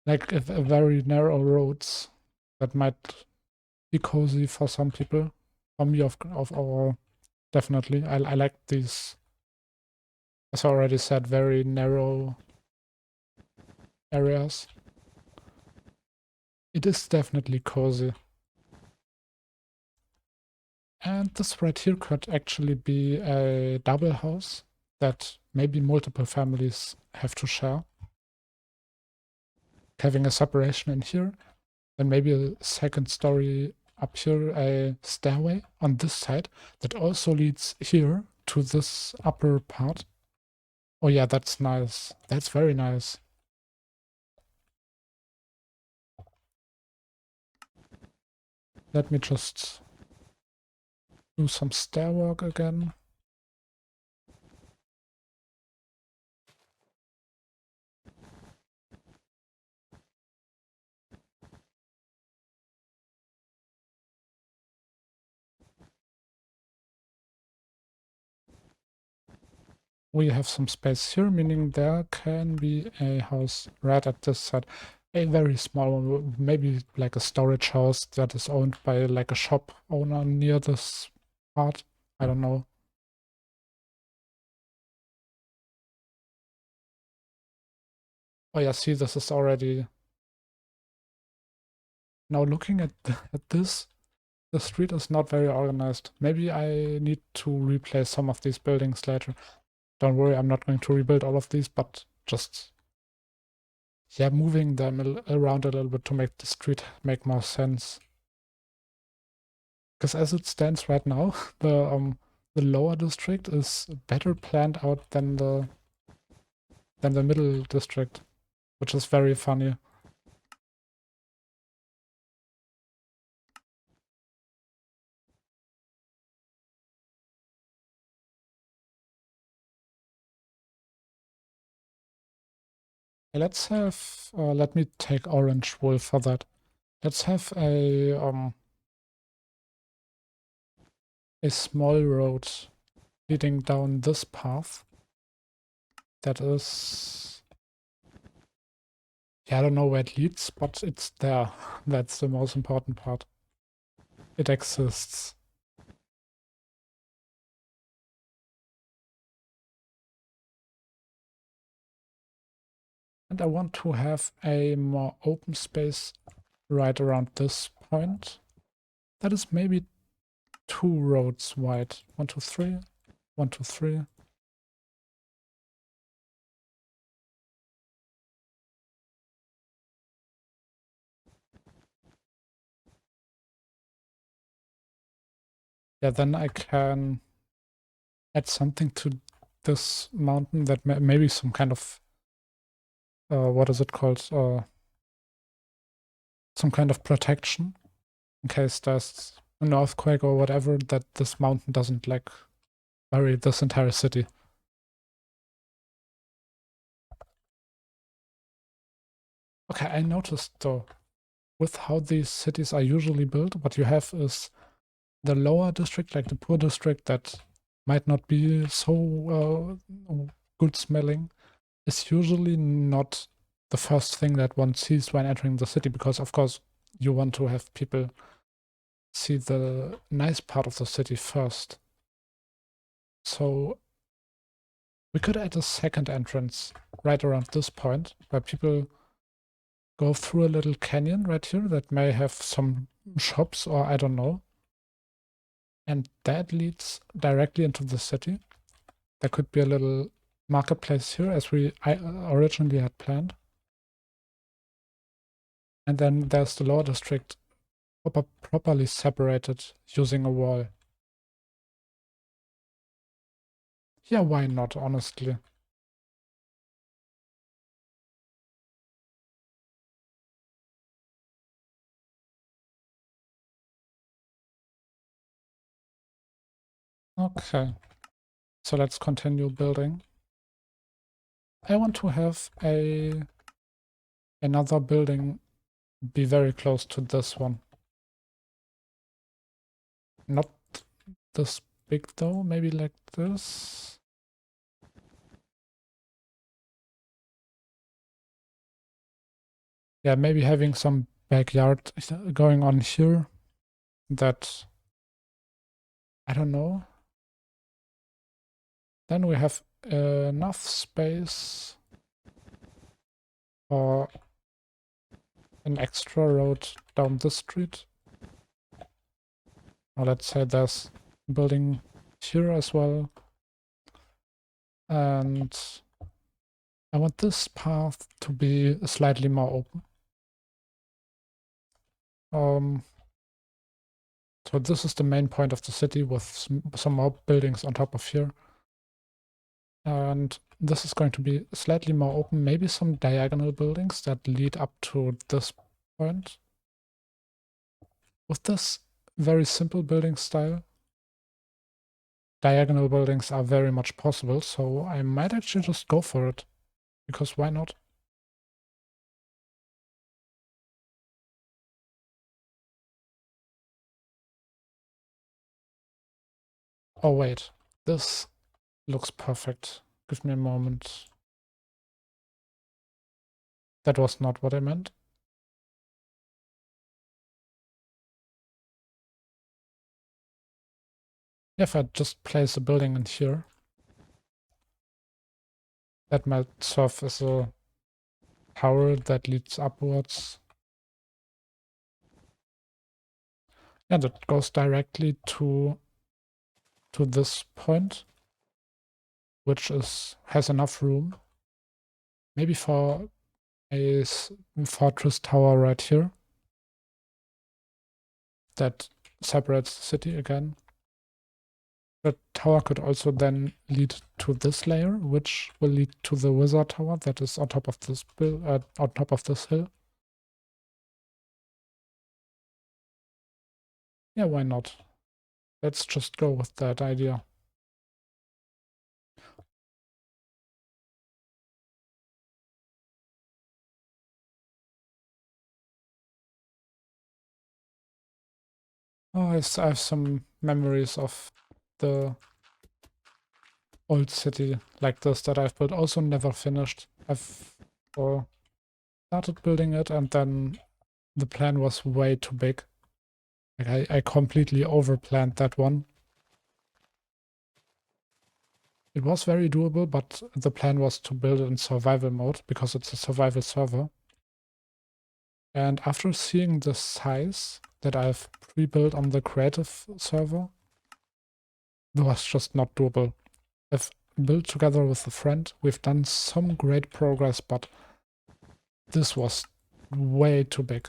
Like a very narrow roads that might be cozy for some people. For me, of our definitely. I like these, as I already said, very narrow areas. It is definitely cozy. And this right here could actually be a double house that maybe multiple families have to share. Having a separation in here, then maybe a second story up here, a stairway on this side that also leads here to this upper part. Oh yeah, that's nice. That's very nice. Let me just do some stair work again. We have some space here, meaning there can be a house right at this side. A very small one, maybe like a storage house that is owned by like a shop owner near this part. I don't know. Oh yeah, see, this is already... Now looking at this, the street is not very organized. Maybe I need to replace some of these buildings later. Don't worry, I'm not going to rebuild all of these, but just, yeah, moving them around a little bit to make the street make more sense. Because as it stands right now, the lower district is better planned out than the middle district, which is very funny. Let's have, let me take orange wool for that. Let's have a small road leading down this path. That is, yeah, I don't know where it leads, but it's there. That's the most important part. It exists. And I want to have a more open space right around this point. That is maybe 2 roads wide. 1, 2, 3. 1, 2, 3. Yeah, then I can add something to this mountain that maybe some kind of what is it called? Some kind of protection in case there's an earthquake or whatever, that this mountain doesn't like bury this entire city. Okay, I noticed though, with how these cities are usually built, what you have is the lower district, like the poor district that might not be so good smelling, is usually not the first thing that one sees when entering the city, because of course you want to have people see the nice part of the city first. So we could add a second entrance right around this point where people go through a little canyon right here that may have some shops or I don't know. And that leads directly into the city. There could be a little marketplace here as I originally had planned. And then there's the lower district properly separated using a wall. Yeah, why not, honestly? Okay, so let's continue building. I want to have another building be very close to this one. Not this big though, maybe like this. Yeah, maybe having some backyard going on here that, I don't know. Then we have enough space for an extra road down this street. Or let's say there's a building here as well. And I want this path to be slightly more open. So this is the main point of the city with some more buildings on top of here. And this is going to be slightly more open, maybe some diagonal buildings that lead up to this point. With this very simple building style, diagonal buildings are very much possible, so I might actually just go for it, because why not? Oh wait, this looks perfect. Give me a moment. That was not what I meant. If I just place a building in here, that might serve as a tower that leads upwards. Yeah, that goes directly to this point, which has enough room. Maybe for a fortress tower right here that separates the city again. The tower could also then lead to this layer, which will lead to the wizard tower that is on top of this on top of this hill. Yeah, why not? Let's just go with that idea. Oh, I have some memories of the old city like this that I've built. Also never finished. I've started building it and then the plan was way too big. Like I completely overplanned that one. It was very doable, but the plan was to build it in survival mode because it's a survival server. And after seeing the size that I've pre-built on the creative server, it was just not doable. I've built together with a friend. We've done some great progress, but this was way too big.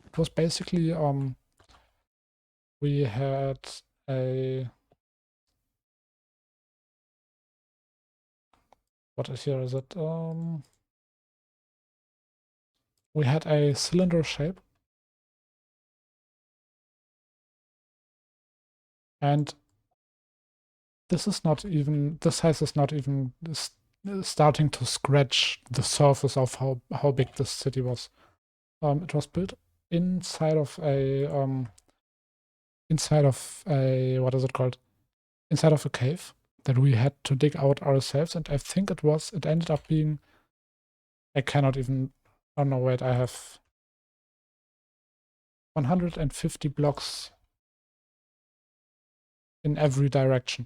It was basically we had a what is here is it we had a cylinder shape, and this size is not even starting to scratch the surface of how big this city was. It was built inside of a what is it called? Inside of a cave that we had to dig out ourselves, and I think it ended up being, I cannot even, oh no, wait, I have 150 blocks in every direction.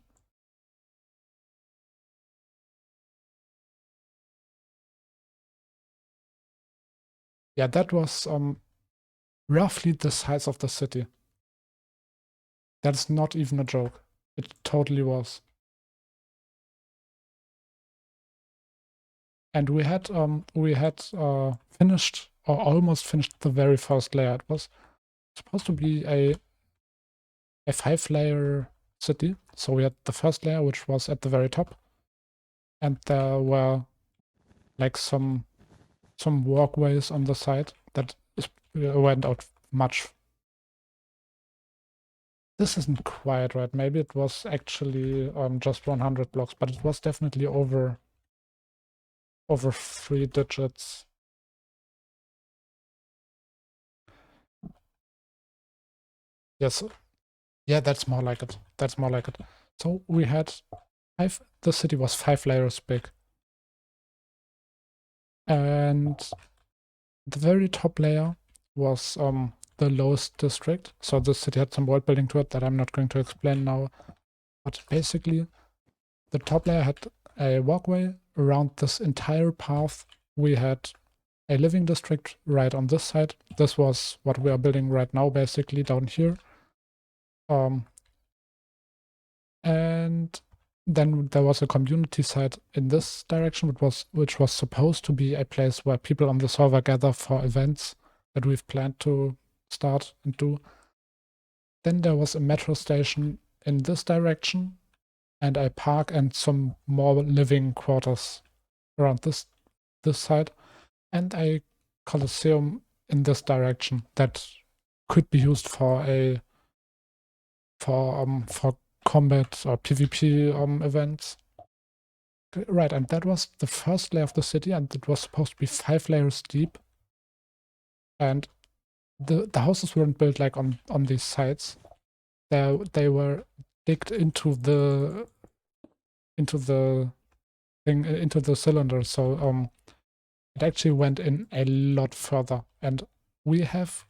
Yeah, that was roughly the size of the city. That's not even a joke. It totally was. And we had finished or almost finished the very first layer. It was supposed to be a 5-layer city. So we had the first layer, which was at the very top, and there were like some walkways on the side that went out much. This isn't quite right. Maybe it was actually just 100 blocks, but it was definitely over 3 digits. Yes. Yeah, that's more like it. That's more like it. So we had the city was 5 layers big. And the very top layer was the lowest district. So the city had some world building to it that I'm not going to explain now. But basically, the top layer had a walkway around this entire path. We had a living district right on this side. This was what we are building right now, basically down here. And then there was a community site in this direction, which was supposed to be a place where people on the server gather for events that we've planned to start and do. Then there was a metro station in this direction, and a park and some more living quarters around this side, and a coliseum in this direction that could be used for combat or PvP events. Right, and that was the first layer of the city, and it was supposed to be 5 layers deep. And the houses weren't built like on these sides. They were digged into the thing, into the cylinder. So it actually went in a lot further. And we have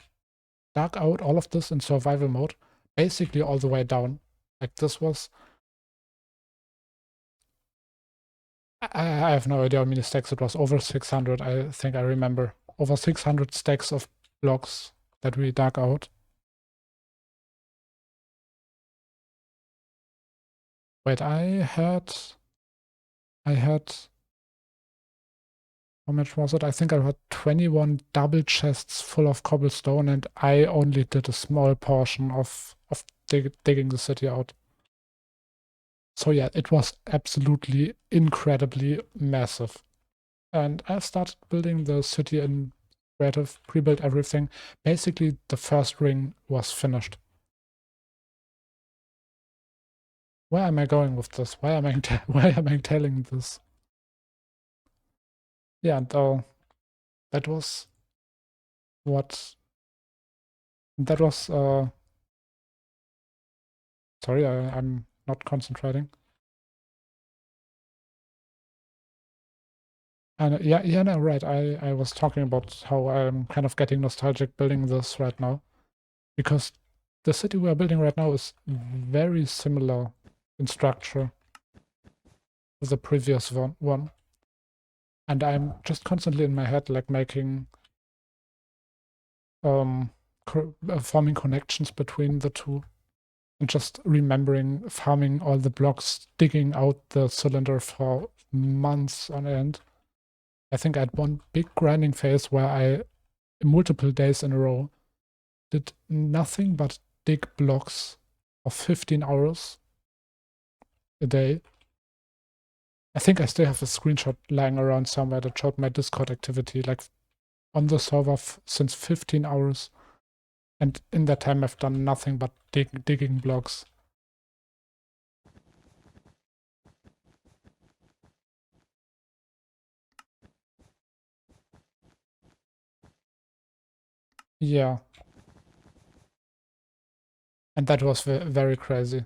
dug out all of this in survival mode, basically all the way down. Like this was, I have no idea how many stacks it was. Over 600, I think I remember. Over 600 stacks of blocks that we dug out. Wait, I had, how much was it? I think I had 21 double chests full of cobblestone, and I only did a small portion of digging the city out. So yeah, it was absolutely incredibly massive. And I started building the city in creative, pre-built everything. Basically, the first ring was finished. Where am I going with this? Why am I telling this? Yeah, and that was what that was. Sorry, I'm not concentrating. And yeah, no, right. I was talking about how I'm kind of getting nostalgic building this right now, because the city we are building right now is very similar in structure to the previous one. And I'm just constantly in my head, like making, forming connections between the two, and just remembering farming all the blocks, digging out the cylinder for months on end. I think I had one big grinding phase where I, multiple days in a row, did nothing but dig blocks of 15 hours a day. I think I still have a screenshot lying around somewhere that showed my Discord activity, like on the server since 15 hours. And in that time, I've done nothing but digging blocks. Yeah. And that was very crazy.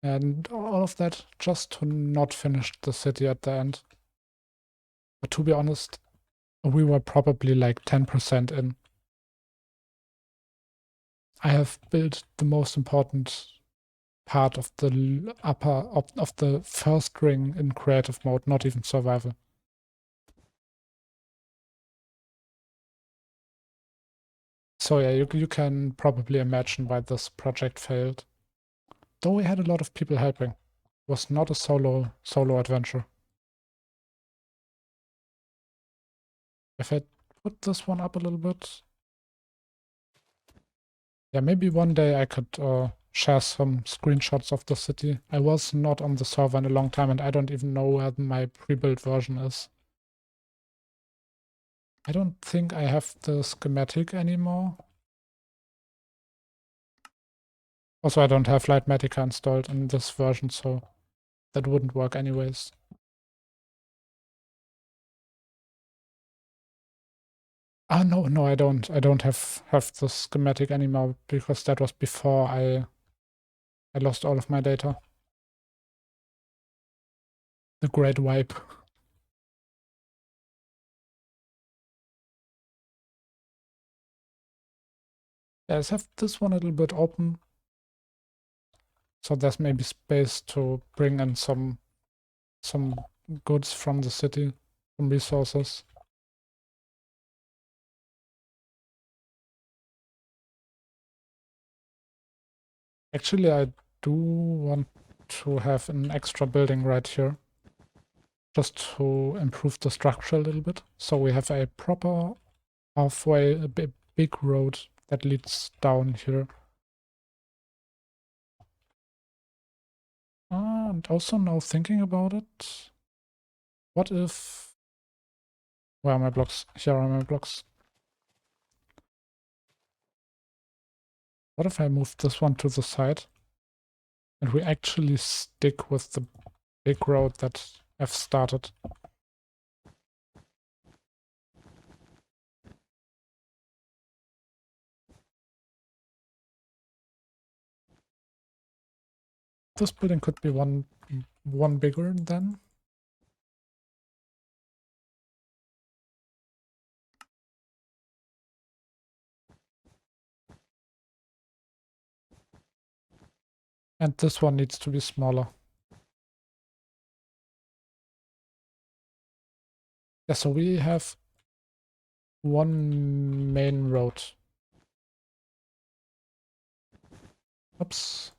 And all of that just to not finish the city at the end. But to be honest, we were probably like 10% in. I have built the most important part of the upper of the first ring in creative mode, not even survival. So yeah, you can probably imagine why this project failed. Though we had a lot of people helping. It was not a solo adventure. If I put this one up a little bit, yeah, maybe one day I could share some screenshots of the city. I was not on the server in a long time and I don't even know where my pre-built version is. I don't think I have the schematic anymore. Also, I don't have Lightmatica installed in this version, so that wouldn't work anyways. Ah, no, I don't. I don't have the schematic anymore because that was before I lost all of my data. The great wipe. Yeah, let's have this one a little bit open. So there's maybe space to bring in some goods from the city, some resources. Actually, I do want to have an extra building right here, just to improve the structure a little bit. So we have a proper halfway, a big road that leads down here. And also now thinking about it, what if... Where are my blocks? Here are my blocks. What if I move this one to the side and we actually stick with the big road that I've started? This building could be one bigger then. And this one needs to be smaller. Yeah, so we have one main road. Oops.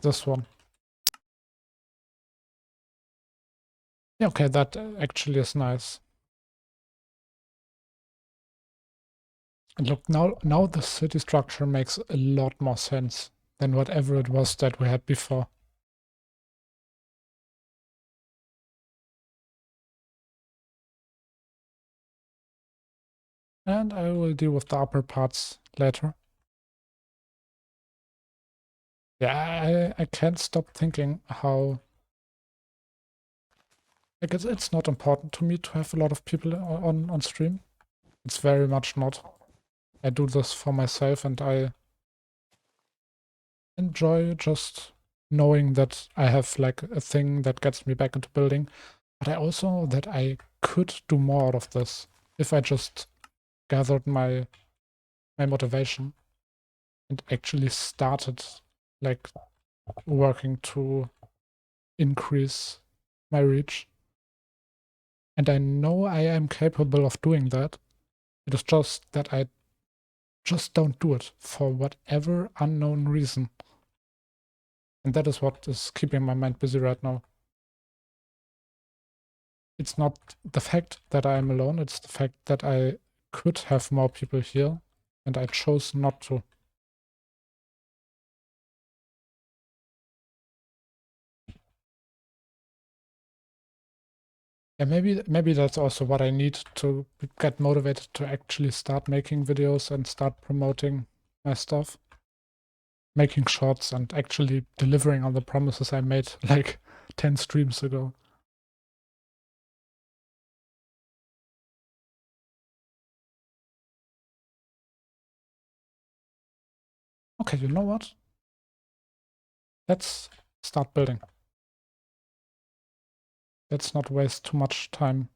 This one. Yeah, okay, that actually is nice. And look, now the city structure makes a lot more sense than whatever it was that we had before. And I will deal with the upper parts later. Yeah, I can't stop thinking how... Like, it's not important to me to have a lot of people on stream. It's very much not. I do this for myself and I enjoy just knowing that I have like a thing that gets me back into building. But I also know that I could do more out of this if I just gathered my motivation and actually started like working to increase my reach. And I know I am capable of doing that. It is just that I just don't do it for whatever unknown reason. And that is what is keeping my mind busy right now. It's not the fact that I am alone, it's the fact that I could have more people here and I chose not to. Yeah, maybe that's also what I need to get motivated to actually start making videos and start promoting my stuff. Making shorts and actually delivering on the promises I made like 10 streams ago. Okay, you know what? Let's start building. Let's not waste too much time.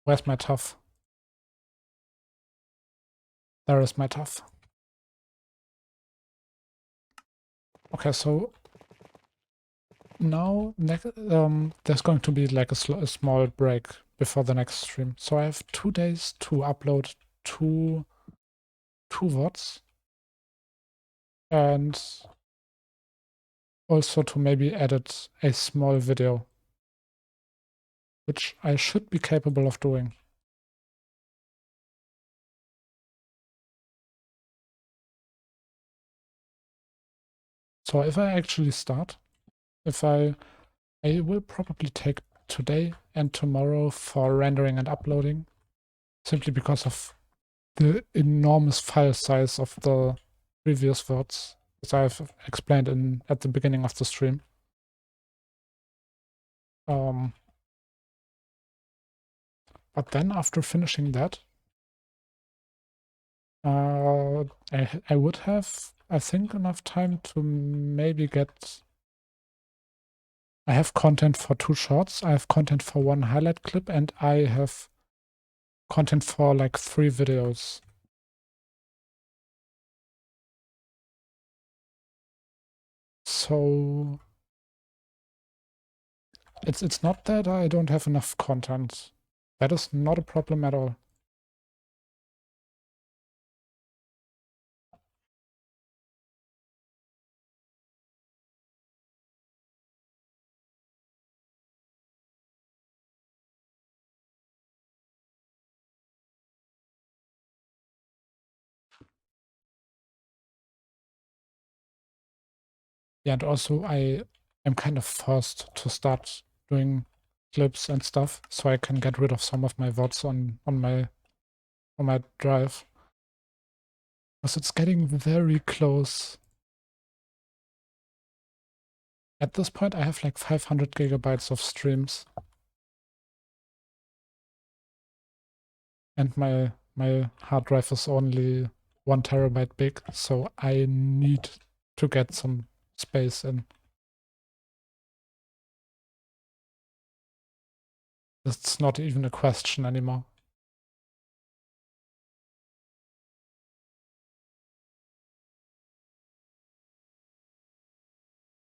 Where's my tough? There is my tough. Okay, so now there's going to be like a small break before the next stream. So I have 2 days to upload two VODs and also to maybe edit a small video, which I should be capable of doing. So if I actually start, I will probably take today and tomorrow for rendering and uploading, simply because of the enormous file size of the previous VODs, as I've explained at the beginning of the stream. But then after finishing that, I would have, I think, enough time to maybe get. I have content for 2 shorts, I have content for 1 highlight clip, and I have content for like 3 videos. So it's not that I don't have enough content. That is not a problem at all. Yeah, and also I am kind of forced to start doing clips and stuff so I can get rid of some of my VODs on my drive. Because it's getting very close. At this point I have like 500 gigabytes of streams. And my hard drive is only 1 terabyte big, so I need to get some space in. It's not even a question anymore.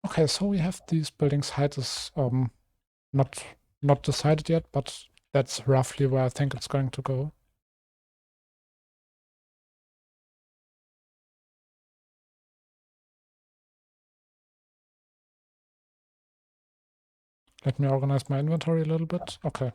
Okay, so we have these buildings' height is not not decided yet, but that's roughly where I think it's going to go. Let me organize my inventory a little bit. Okay.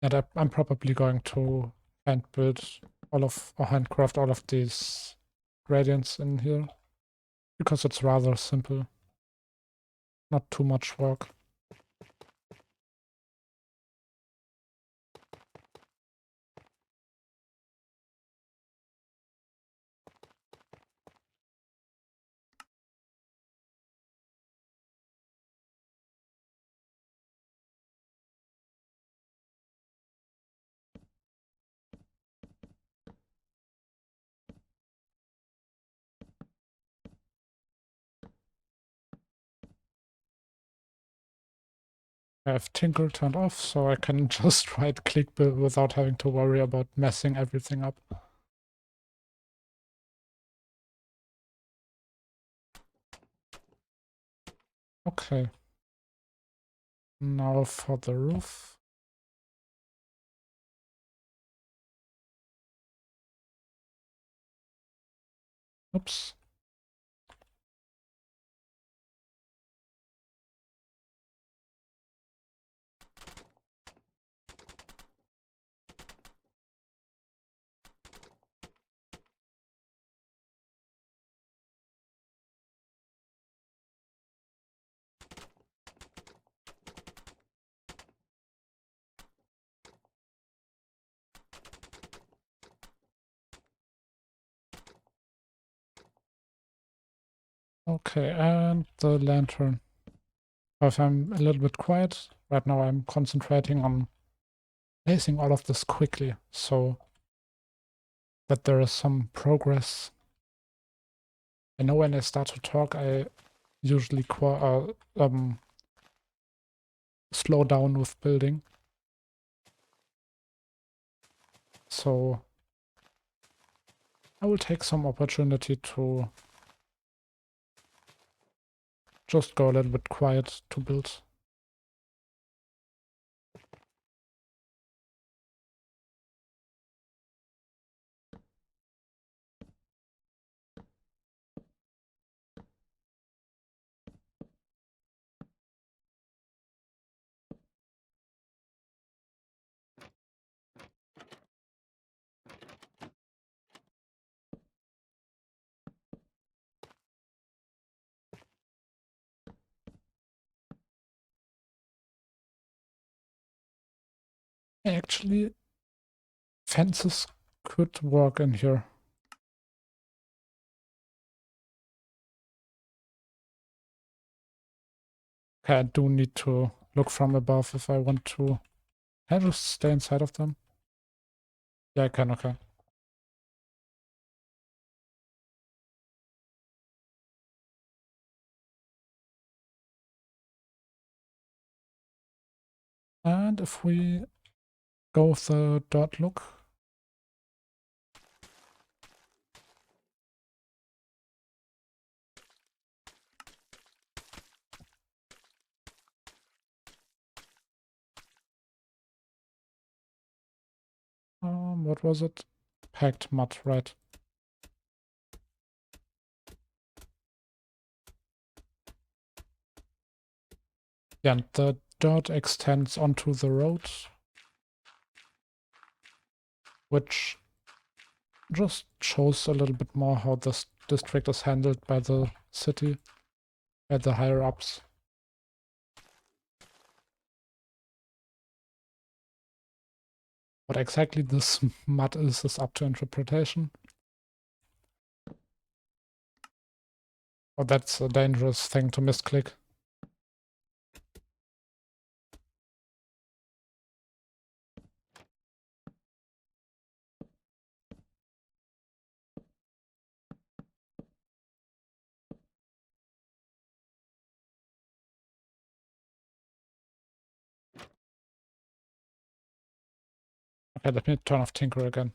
And I'm probably going to hand build or handcraft all of these gradients in here because it's rather simple. Not too much work. I have Tinker turned off, so I can just right click build without having to worry about messing everything up. Okay. Now for the roof. Oops. Okay, and the lantern. If I'm a little bit quiet, right now I'm concentrating on placing all of this quickly so that there is some progress. I know when I start to talk, I usually slow down with building. So I will take some opportunity to just go a little bit quiet to build. Actually, fences could work in here. Okay, I do need to look from above if I want to. Can I just stay inside of them? Yeah, I can, okay. And if we go with the dot look, what was it? Packed mud, right? Yeah, and the dirt extends onto the road, which just shows a little bit more how this district is handled by the city, by the higher ups. What exactly this mud is up to interpretation. Oh, that's a dangerous thing to misclick. Okay, let me turn off Tinker again.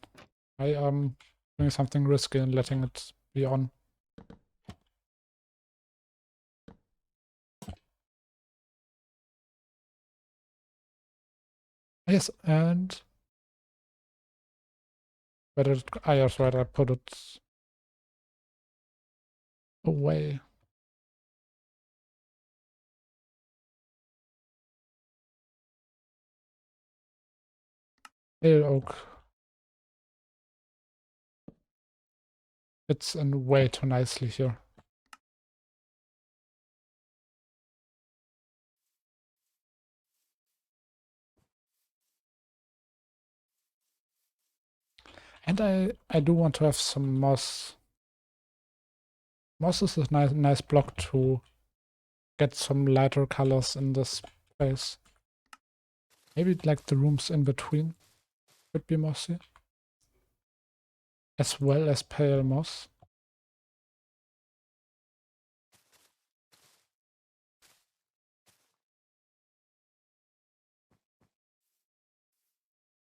I am doing something risky and letting it be on. Yes, and where did it go? Ah, yes, right, I put it away. Pale oak. Fits in way too nicely here. And I do want to have some moss. Moss is a nice block to get some lighter colors in this place. Maybe like the rooms in between could be mossy. As well as pale moss.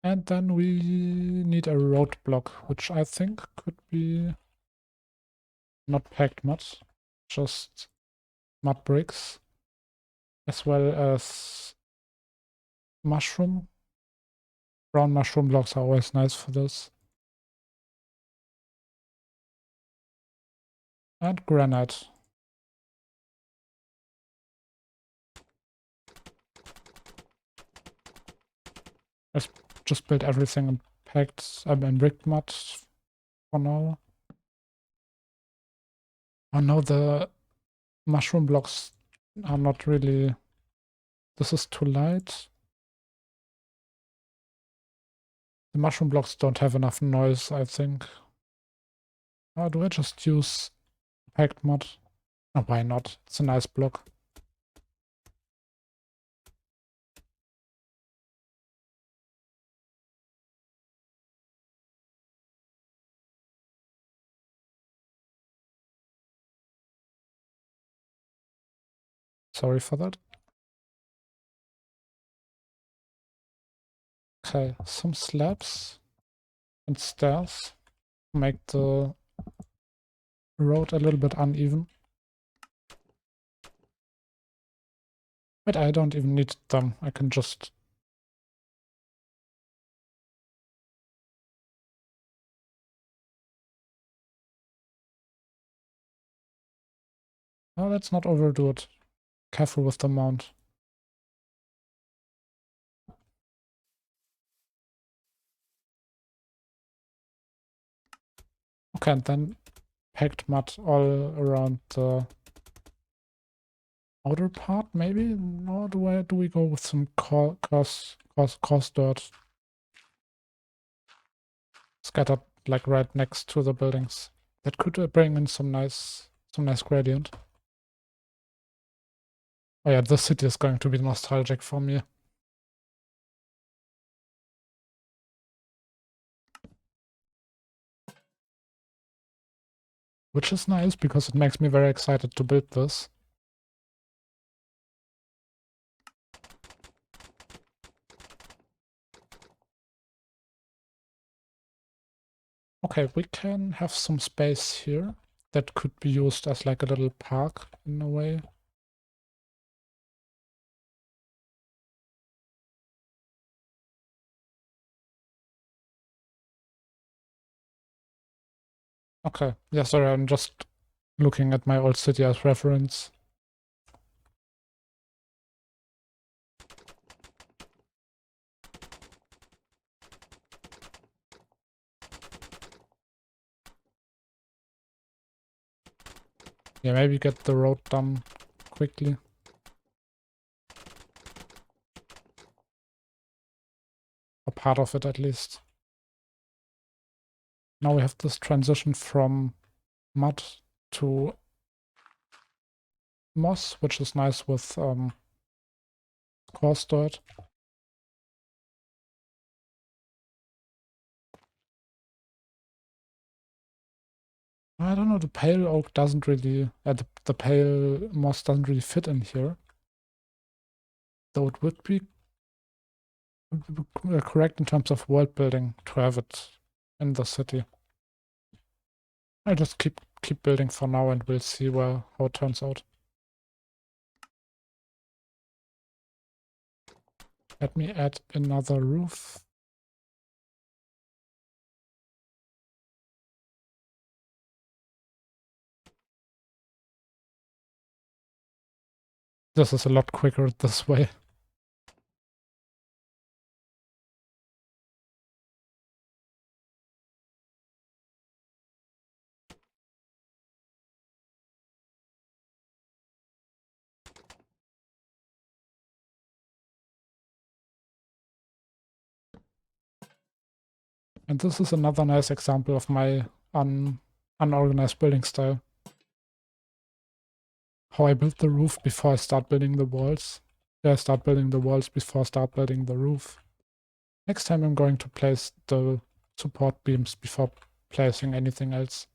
And then we need a road block, which I think could be not packed mud, just mud bricks, as well as mushroom. Brown mushroom blocks are always nice for this. And granite. Let's just build everything in packed and brick mud for now. Oh no, the mushroom blocks are not really... This is too light. The mushroom blocks don't have enough noise, I think. Or do I just use packed mud? Oh, why not? It's a nice block. Sorry for that. Okay, some slabs and stairs make the road a little bit uneven. But I don't even need them. I can just... Oh, let's not overdo it. Careful with the mount. Okay, and then packed mud all around the outer part, maybe? Or do we go with some coarse dirt scattered like right next to the buildings? That could bring in some nice gradient. Oh yeah, this city is going to be nostalgic for me. Which is nice because it makes me very excited to build this. Okay, we can have some space here that could be used as like a little park in a way. Okay, yeah, sorry, I'm just looking at my old city as reference. Yeah, maybe get the road done quickly. Or part of it at least. Now we have this transition from mud to moss, which is nice with coarse dirt. I don't know, the pale oak doesn't really, the pale moss doesn't really fit in here. Though it would be correct in terms of world building to have it in the city. I'll just keep building for now and we'll see how it turns out. Let me add another roof. This is a lot quicker this way. And this is another nice example of my unorganized building style. How I build the roof before I start building the walls. Yeah, I start building the walls before I start building the roof. Next time I'm going to place the support beams before placing anything else.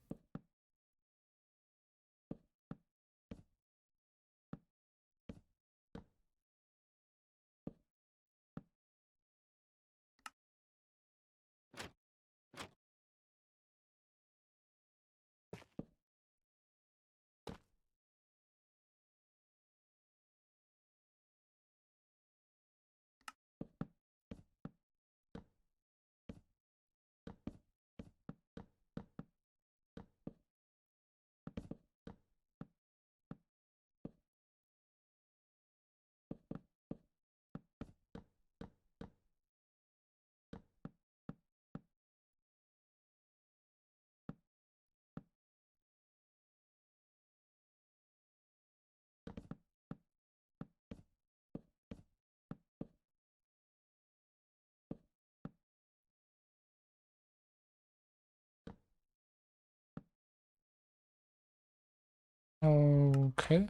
Okay.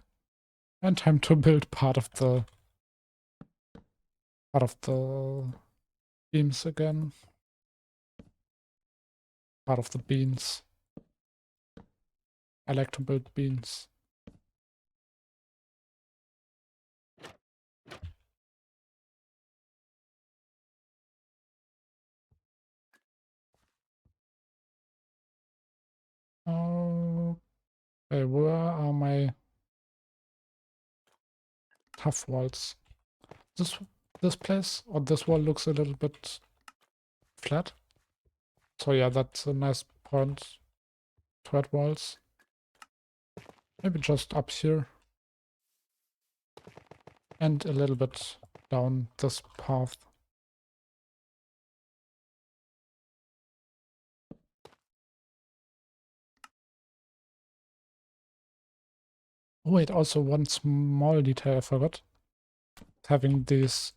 And time to build part of the beams again. Part of the beans. I like to build beans. Okay, where are my tough walls? This place or this wall looks a little bit flat. So yeah, that's a nice point to add walls. Maybe just up here. And a little bit down this path. Oh wait, also one small detail I forgot. Having these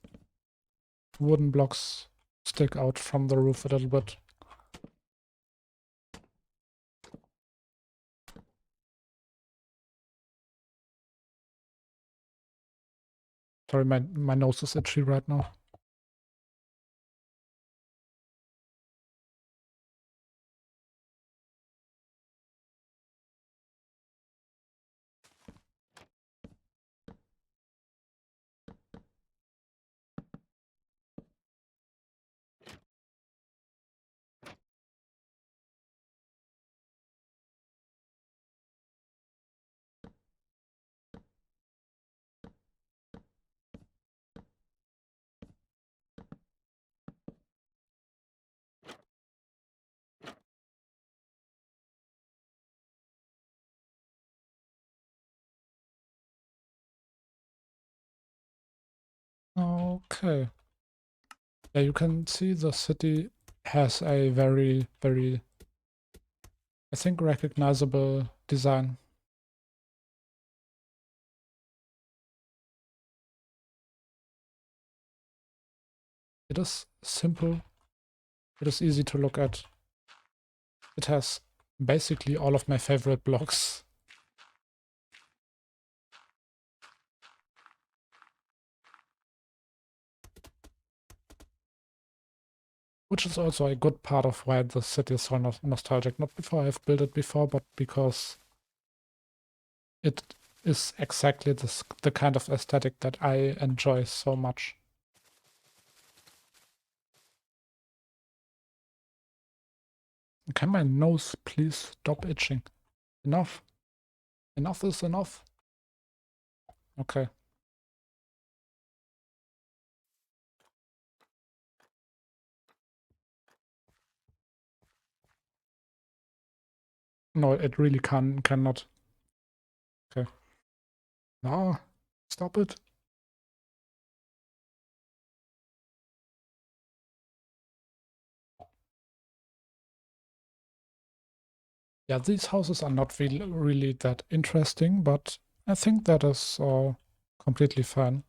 wooden blocks stick out from the roof a little bit. Sorry, my nose is itchy right now. Okay. Yeah, you can see the city has a very, very, I think, recognizable design. It is simple. It is easy to look at. It has basically all of my favorite blocks. Which is also a good part of why the city is so nostalgic. Not before I've built it before, but because it is exactly the kind of aesthetic that I enjoy so much. Can my nose please stop itching? Enough. Enough is enough. Okay. No, it really cannot. Okay. No, stop it. Yeah, these houses are not really that interesting, but I think that is completely fine.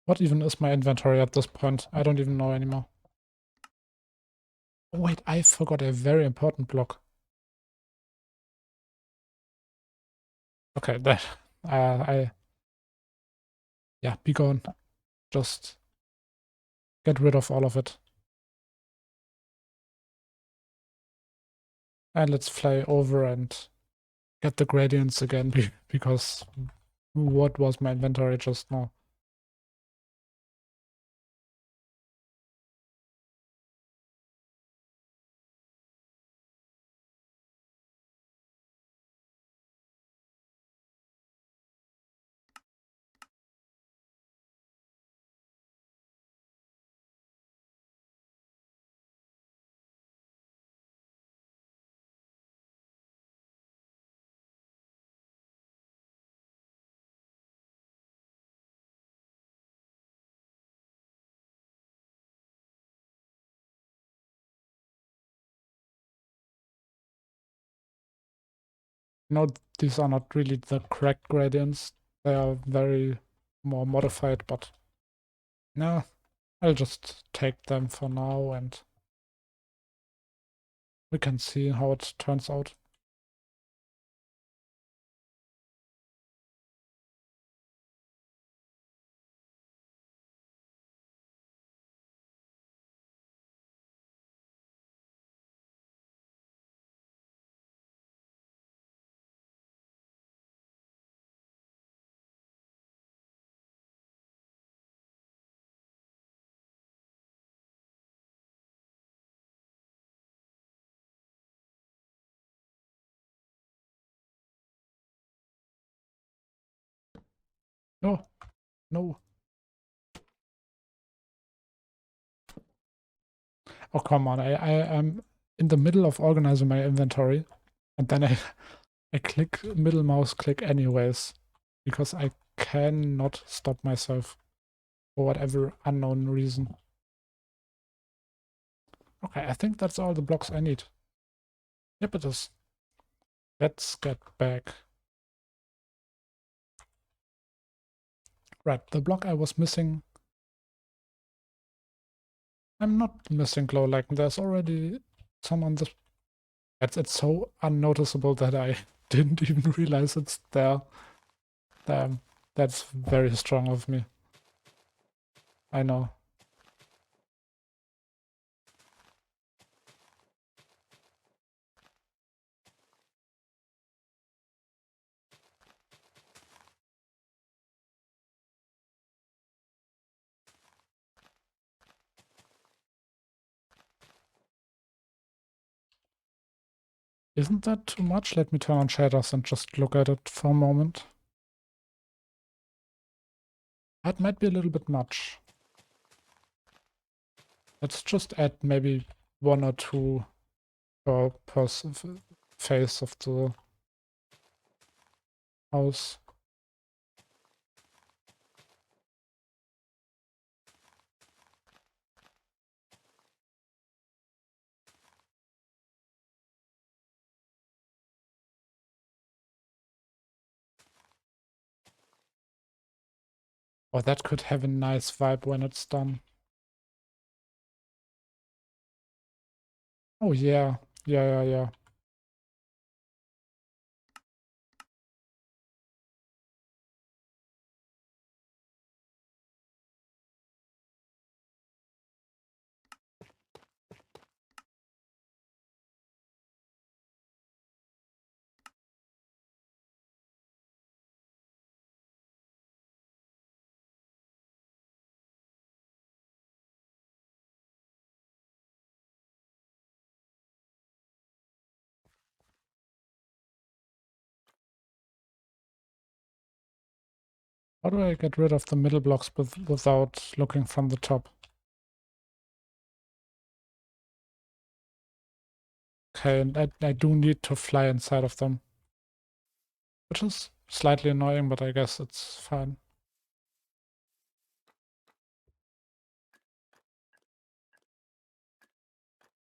What even is my inventory at this point? I don't even know anymore. Oh, wait, I forgot a very important block. Okay, that yeah, be gone. Just get rid of all of it. And let's fly over and get the gradients again because what was my inventory just now? No, these are not really the correct gradients. They are very more modified, but no, I'll just take them for now and we can see how it turns out. No, no. Oh, come on. I'm in the middle of organizing my inventory and then I click middle mouse click anyways because I cannot stop myself for whatever unknown reason. Okay, I think that's all the blocks I need. Yep, it is. Let's get back. Right, the block I was missing. I'm not missing glow, like there's already some on this. It's so unnoticeable that I didn't even realize it's there. Damn, that's very strong of me. I know. Isn't that too much? Let me turn on shaders and just look at it for a moment. That might be a little bit much. Let's just add maybe one or two per face of the house. Or that could have a nice vibe when it's done. Oh yeah, yeah. How do I get rid of the middle blocks without looking from the top? Okay, and I do need to fly inside of them. Which is slightly annoying, but I guess it's fine.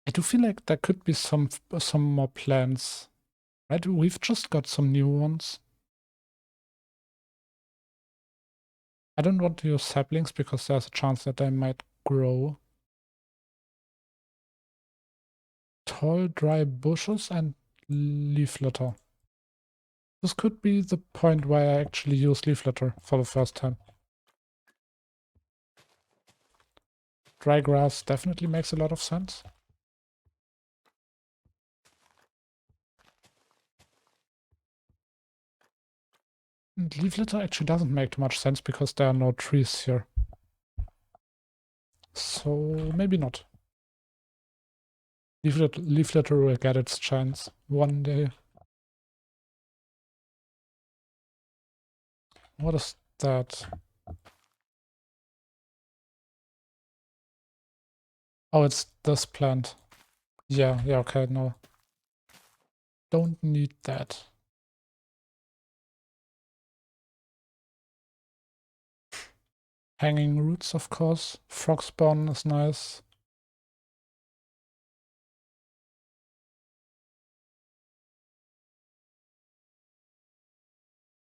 I do feel like there could be some more plans. Right? We've just got some new ones. I don't want to use saplings because there's a chance that they might grow. Tall, dry bushes and leaf litter. This could be the point where I actually use leaf litter for the first time. Dry grass definitely makes a lot of sense. And leaf litter actually doesn't make too much sense because there are no trees here. So maybe not. Leaf litter will get its chance one day. What is that? Oh, it's this plant. Yeah, okay, no. Don't need that. Hanging roots, of course. Frog spawn is nice.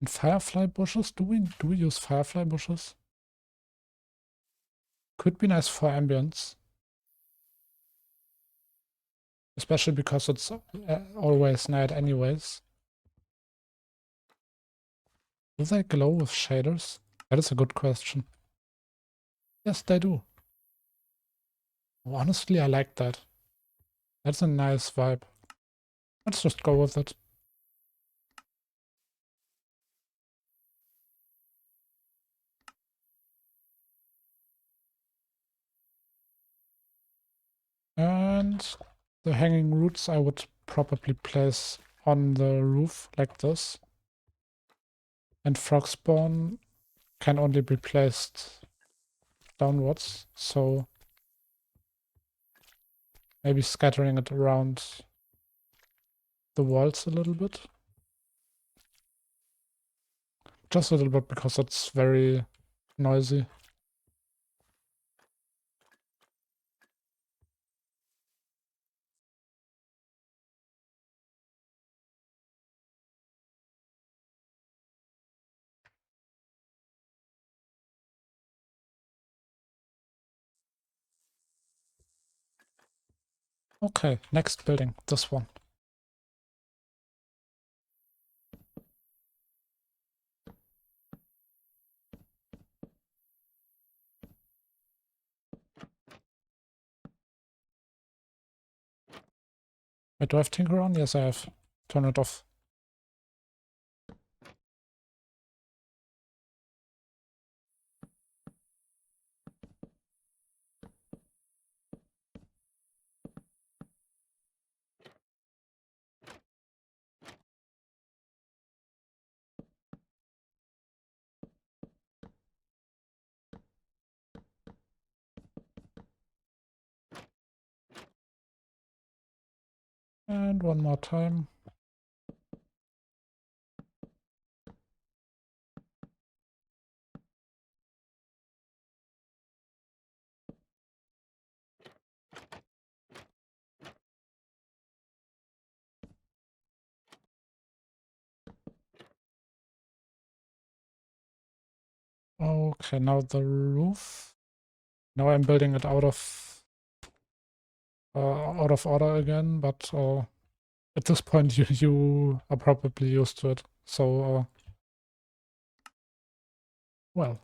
And firefly bushes? Do we use firefly bushes? Could be nice for ambience. Especially because it's always night anyways. Do they glow with shaders? That is a good question. Yes, they do. Honestly, I like that. That's a nice vibe. Let's just go with it. And the hanging roots I would probably place on the roof like this. And frog spawn can only be placed downwards, so maybe scattering it around the walls a little bit. Just a little bit because it's very noisy. Okay, next building, this one. Wait, do I have Tinker on? Yes, I have. Turn it off. And one more time. Okay, now the roof. Now I'm building it out of order again, but at this point you are probably used to it. So well.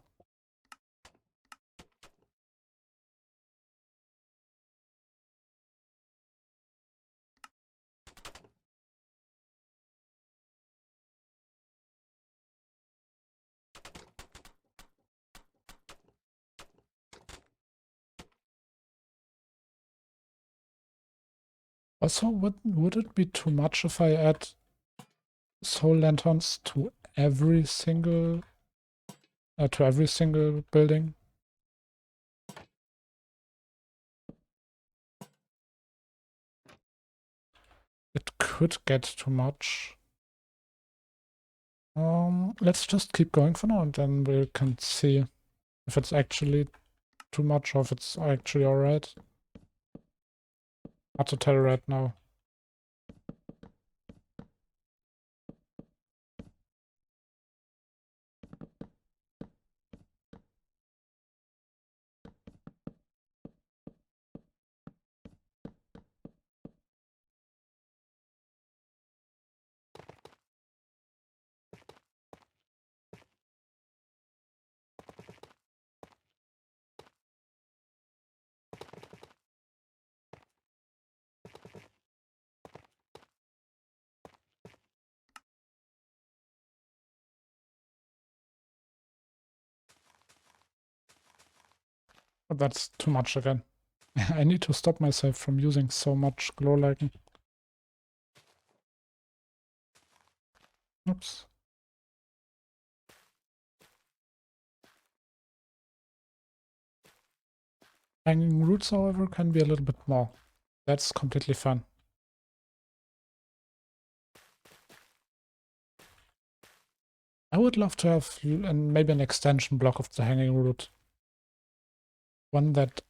Also, would it be too much if I add soul lanterns to every single building? It could get too much. Let's just keep going for now, and then we can see if it's actually too much or if it's actually alright. Hard to tell right now. But that's too much again. I need to stop myself from using so much glow lighting. Oops. Hanging roots, however, can be a little bit more. That's completely fine. I would love to have maybe an extension block of the hanging root. One that,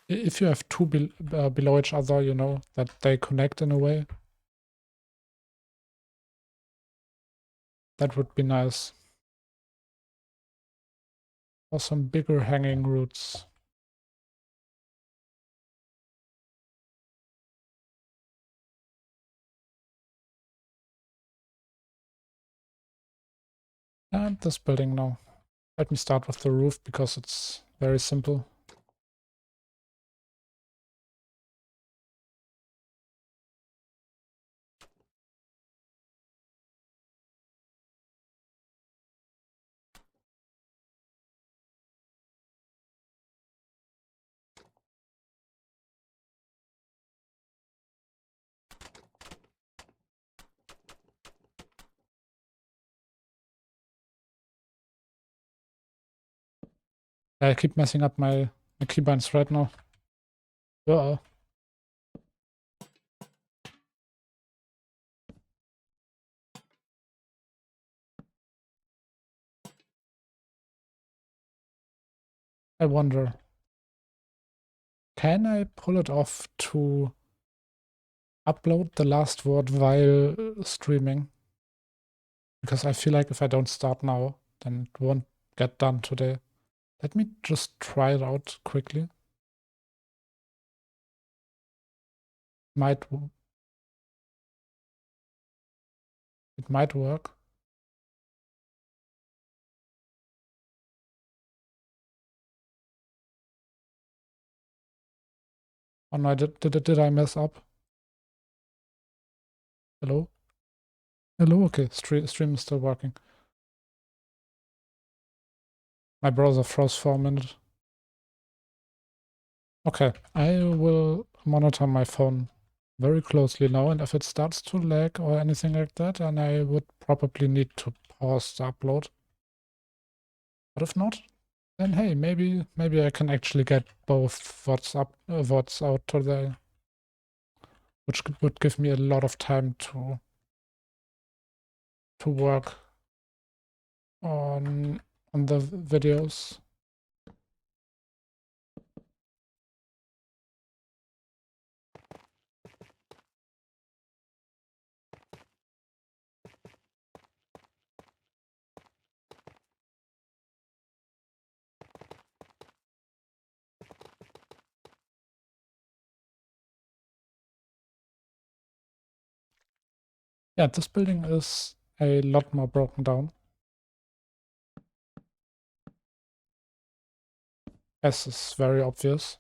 if you have two below each other, you know, that they connect in a way. That would be nice. Or some bigger hanging roots. And this building now. Let me start with the roof because it's very simple. I keep messing up my keybinds right now. Yeah. I wonder, can I pull it off to upload the last VOD while streaming? Because I feel like if I don't start now, then it won't get done today. Let me just try it out quickly. Might it might work. Oh no, did I mess up? Hello? Hello? Okay, stream is still working. My browser froze for a minute. Okay, I will monitor my phone very closely now, and if it starts to lag or anything like that, then I would probably need to pause the upload. But if not, then hey, maybe I can actually get both VODs out today, which would give me a lot of time to work on the videos. Yeah, this building is a lot more broken down, as is very obvious.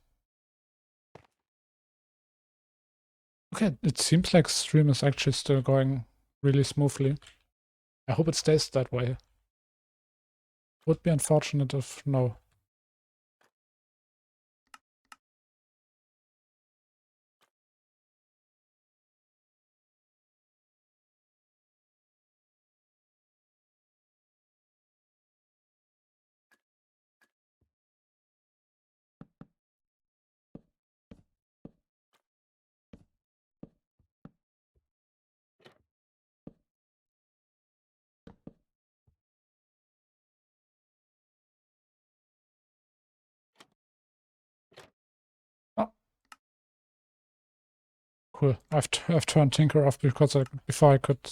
Okay, it seems like stream is actually still going really smoothly. I hope it stays that way. Would be unfortunate if no. Oh, cool. I've turned Tinker off because before I could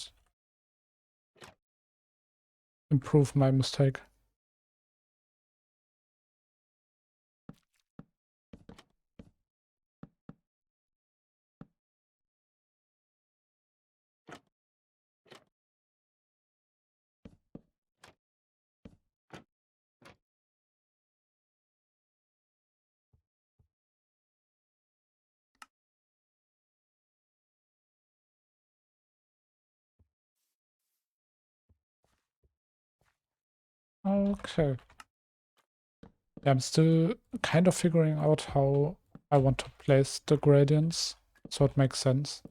improve my mistake. Okay. Yeah, I'm still kind of figuring out how I want to place the gradients so it makes sense.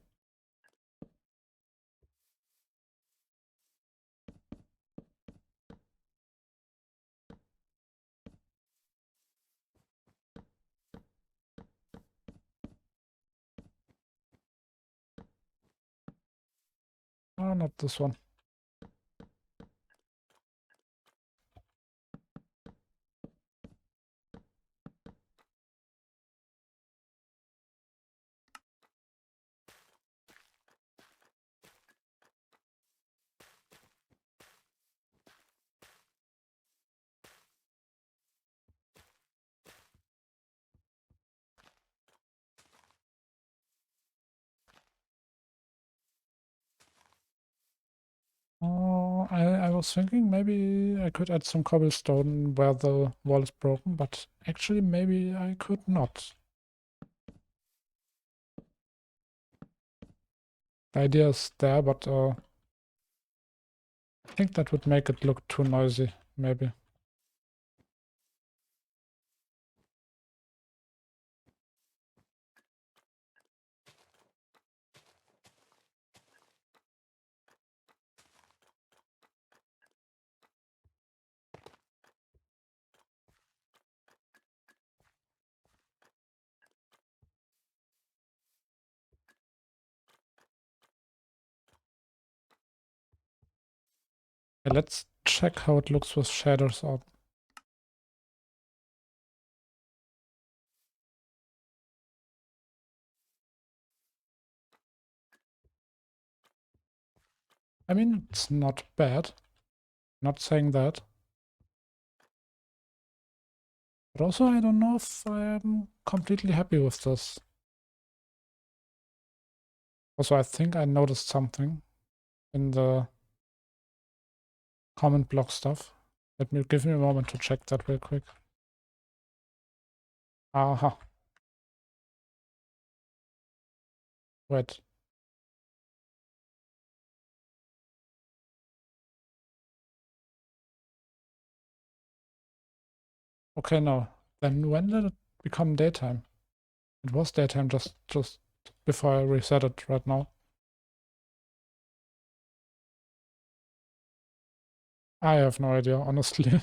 Oh, not this one. I was thinking maybe I could add some cobblestone where the wall is broken, but actually maybe I could not. The idea is there, but I think that would make it look too noisy, maybe. Let's check how it looks with shaders on. I mean, it's not bad. Not saying that. But also, I don't know if I'm completely happy with this. Also, I think I noticed something in the comment block stuff. Give me a moment to check that real quick. Aha. Wait. Okay, no. Then when did it become daytime? It was daytime just before I reset it right now. I have no idea, honestly.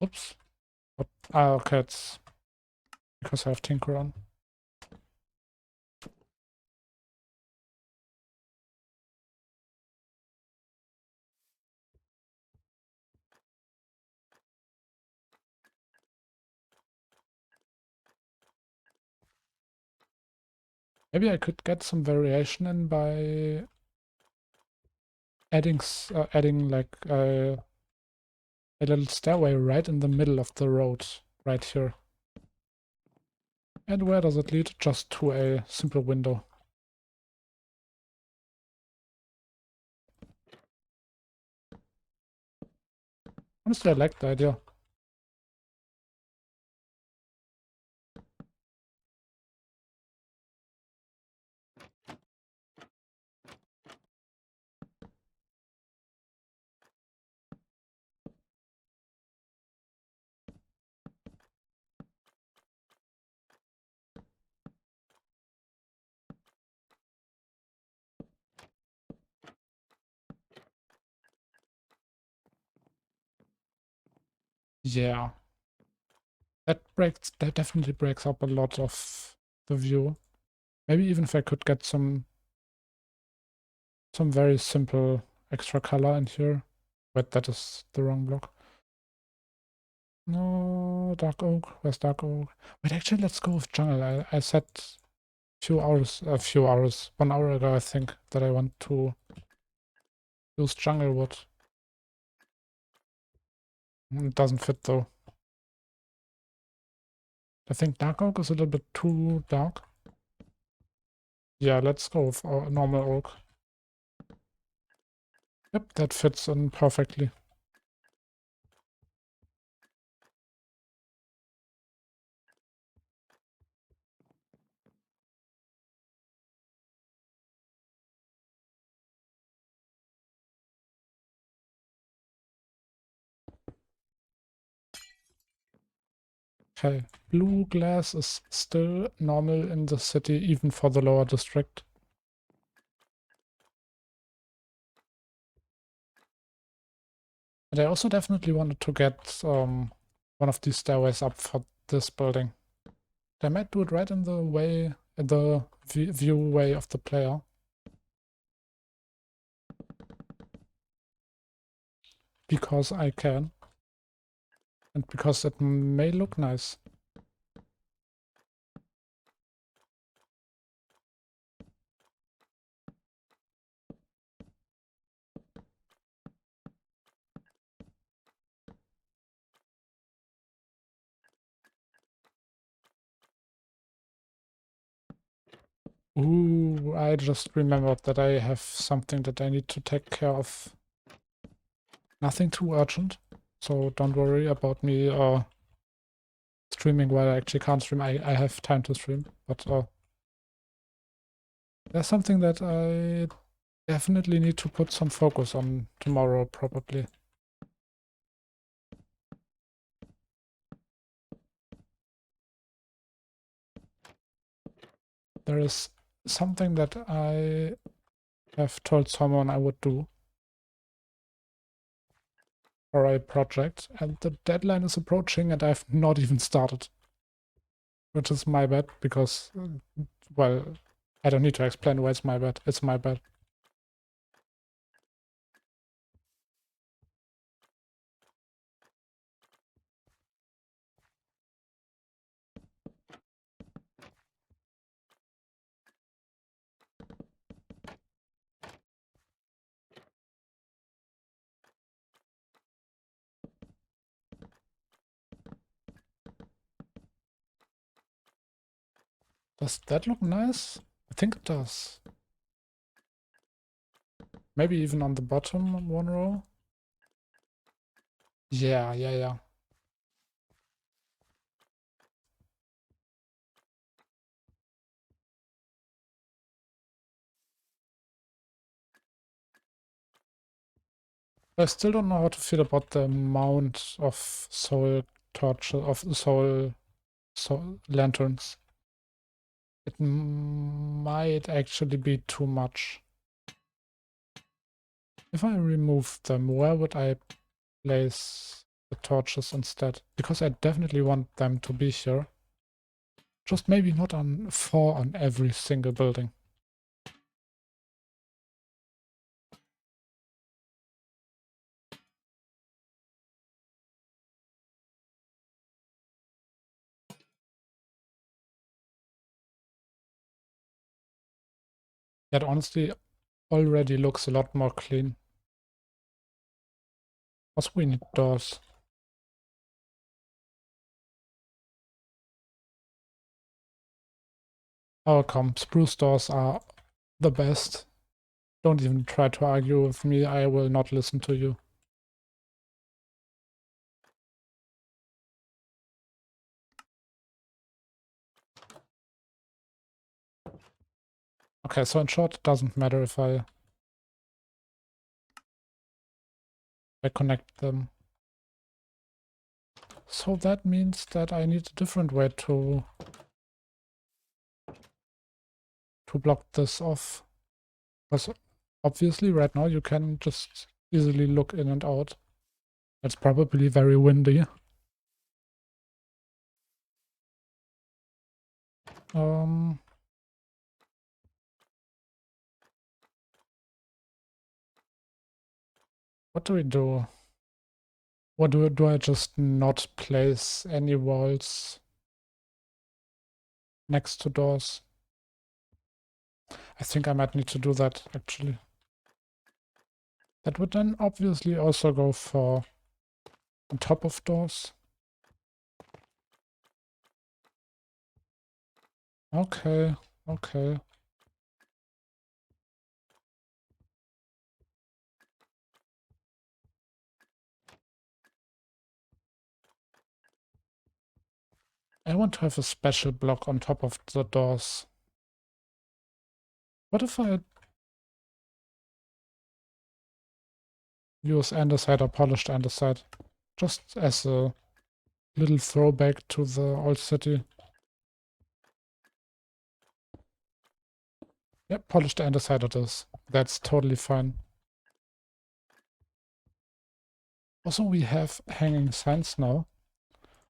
Oops. What? Ah, okay, it's because I have Tinker on. Maybe I could get some variation in by adding like a little stairway right in the middle of the road, right here. And where does it lead? Just to a simple window. Honestly, I like the idea. Yeah. That definitely breaks up a lot of the view. Maybe even if I could get some very simple extra color in here. But that is the wrong block. No, dark oak. Where's dark oak? Wait, actually, let's go with jungle. I said a few hours, 1 hour ago, I think, that I want to use jungle wood. It doesn't fit though. I think dark oak is a little bit too dark. Yeah, let's go with our normal oak. Yep, that fits in perfectly. Okay, blue glass is still normal in the city, even for the lower district. And I also definitely wanted to get one of these stairways up for this building. I might do it right in the way, in the view way of the player. Because I can. And because it may look nice. Ooh, I just remembered that I have something that I need to take care of. Nothing too urgent, so don't worry about me streaming while I actually can't stream. I have time to stream, but there's something that I definitely need to put some focus on tomorrow, probably. There is something that I have told someone I would do for a project, and the deadline is approaching, and I've not even started. Which is my bad, because, well, I don't need to explain why it's my bad. It's my bad. Does that look nice? I think it does. Maybe even on the bottom one row. Yeah. I still don't know how to feel about the amount of soul torches, of soul lanterns. It might actually be too much. If I remove them, where would I place the torches instead? Because I definitely want them to be here. Just maybe not on 4 on every single building. That honestly already looks a lot more clean. Also, we need doors. Oh, come, spruce doors are the best. Don't even try to argue with me, I will not listen to you. Okay, so in short, it doesn't matter if I connect them. So that means that I need a different way to block this off. Because obviously right now you can just easily look in and out. It's probably very windy. Um, what do we do? What do I just not place any walls next to doors? I think I might need to do that actually. That would then obviously also go for on top of doors. Okay, okay. I want to have a special block on top of the doors. What if I use andesite or polished andesite? Just as a little throwback to the old city. Yep, polished andesite it is. That's totally fine. Also, we have hanging signs now,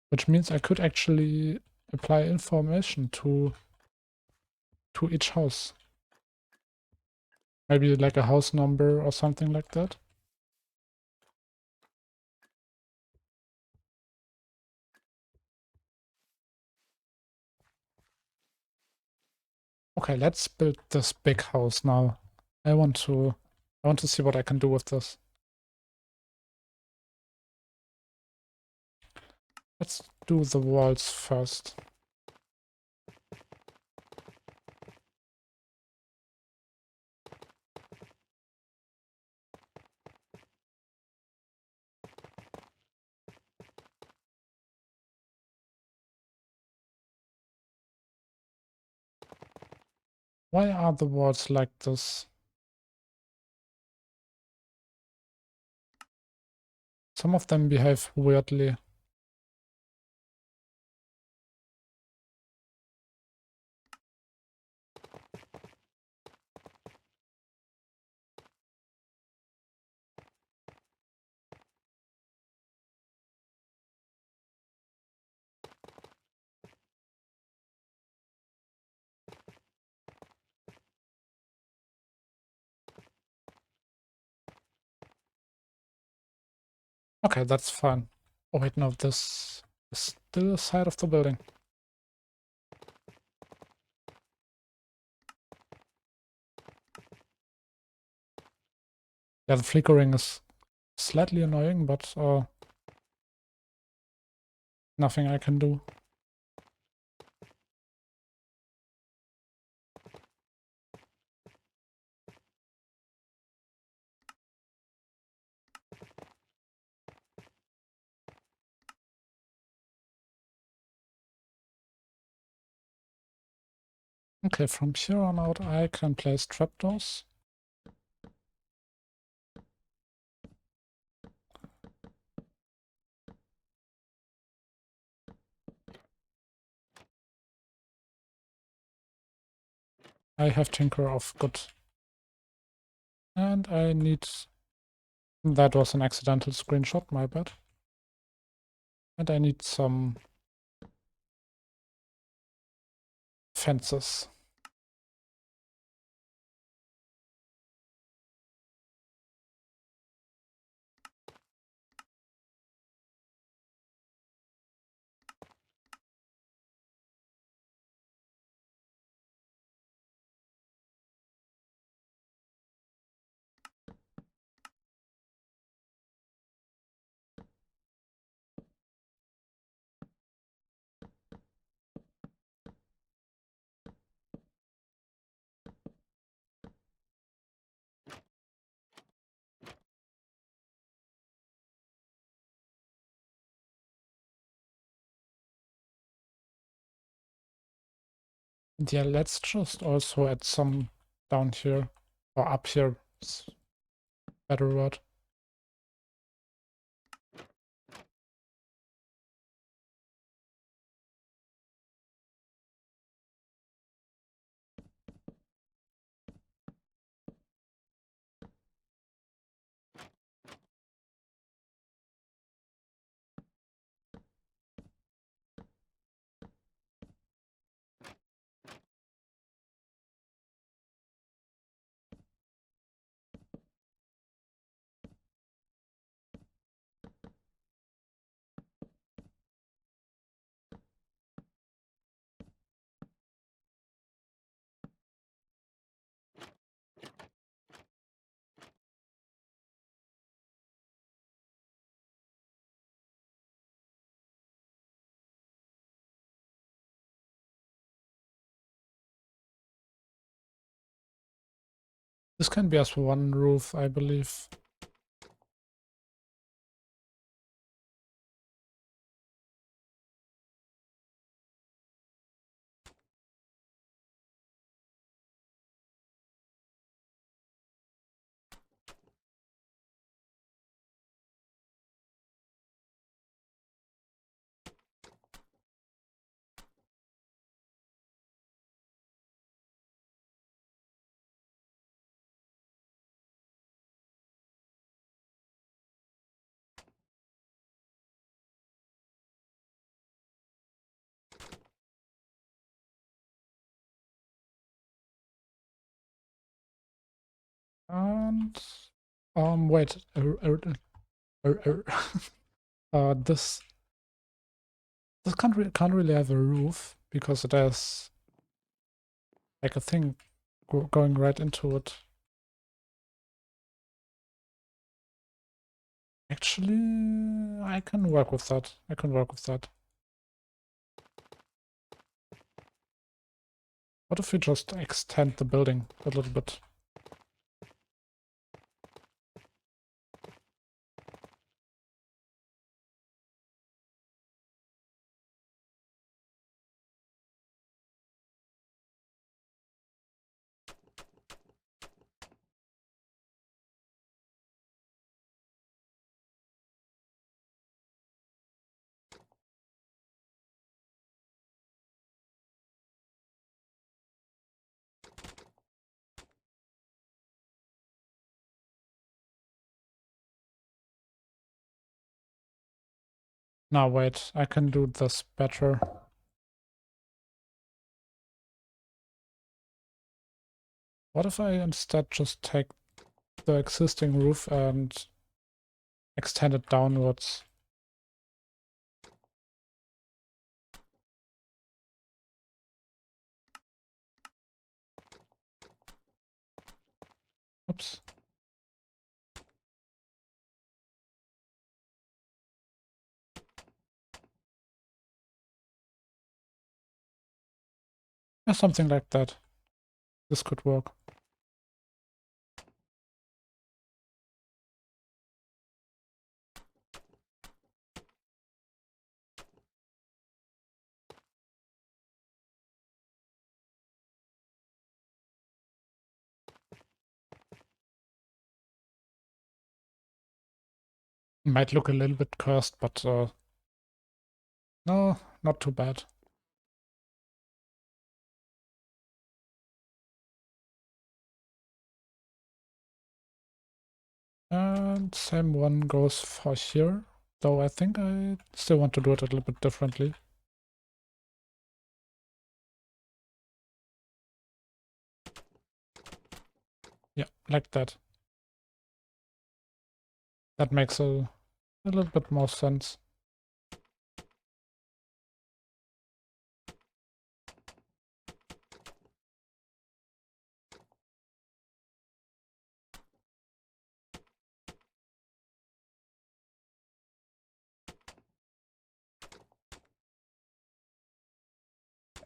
which means I could actually apply information to each house. Maybe like a house number or something like that. Okay, let's build this big house now. I want to see what I can do with this. Let's do the walls first. Why are the walls like this? Some of them behave weirdly. Okay, that's fine. Oh wait, no, this is still the side of the building. Yeah, the flickering is slightly annoying, but nothing I can do. Okay, from here on out I can place trapdoors. I have Tinker of good. And I need... That was an accidental screenshot, my bad. And I need some fences. And yeah, let's just also add some down here. Or up here, is a better word. This can be as one roof, I believe. And wait, this can't really have a roof because it has like a thing going right into it. Actually, I can work with that. I can work with that. What if we just extend the building a little bit? Now wait, I can do this better. What if I instead just take the existing roof and extend it downwards? Oops. Yeah, something like that. This could work. Might look a little bit cursed, but no, not too bad. And same one goes for here, though I think I still want to do it a little bit differently. Yeah, like that. That makes a little bit more sense.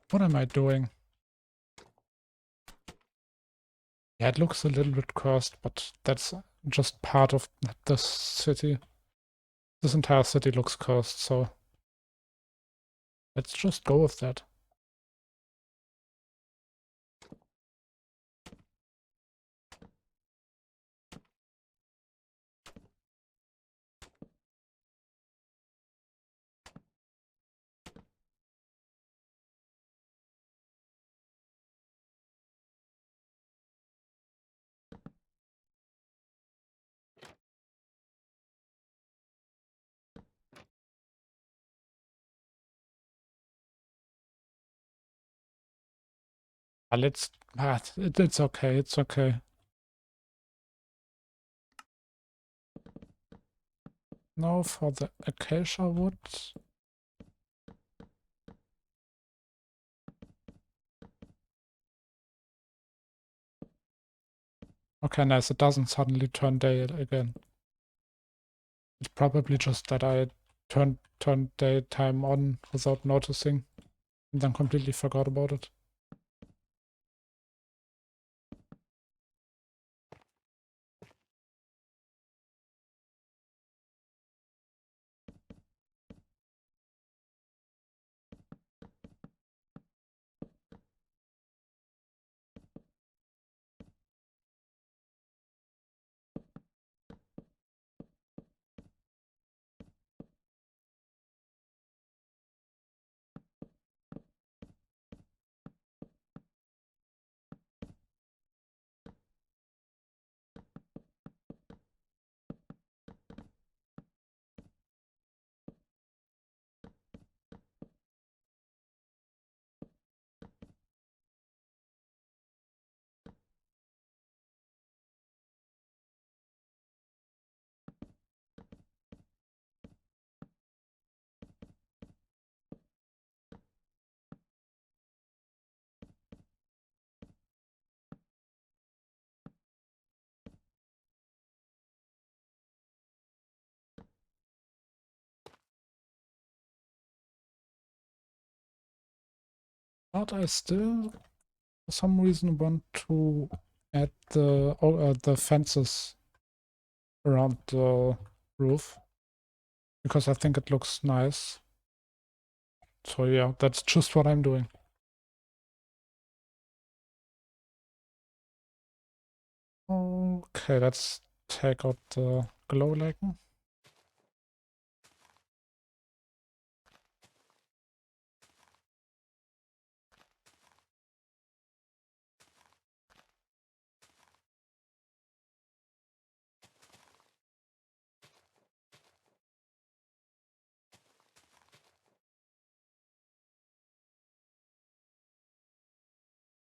What am I doing? Yeah, it looks a little bit cursed, but that's just part of this city. This entire city looks cursed, so let's just go with that. Let's. It's okay. It's okay. Now for the acacia wood. Okay, nice. It doesn't suddenly turn day again. It's probably just that I turned daytime on without noticing and then completely forgot about it. But I still, for some reason, want to add the fences around the roof because I think it looks nice. So yeah, that's just what I'm doing. Okay, let's take out the glow lichen.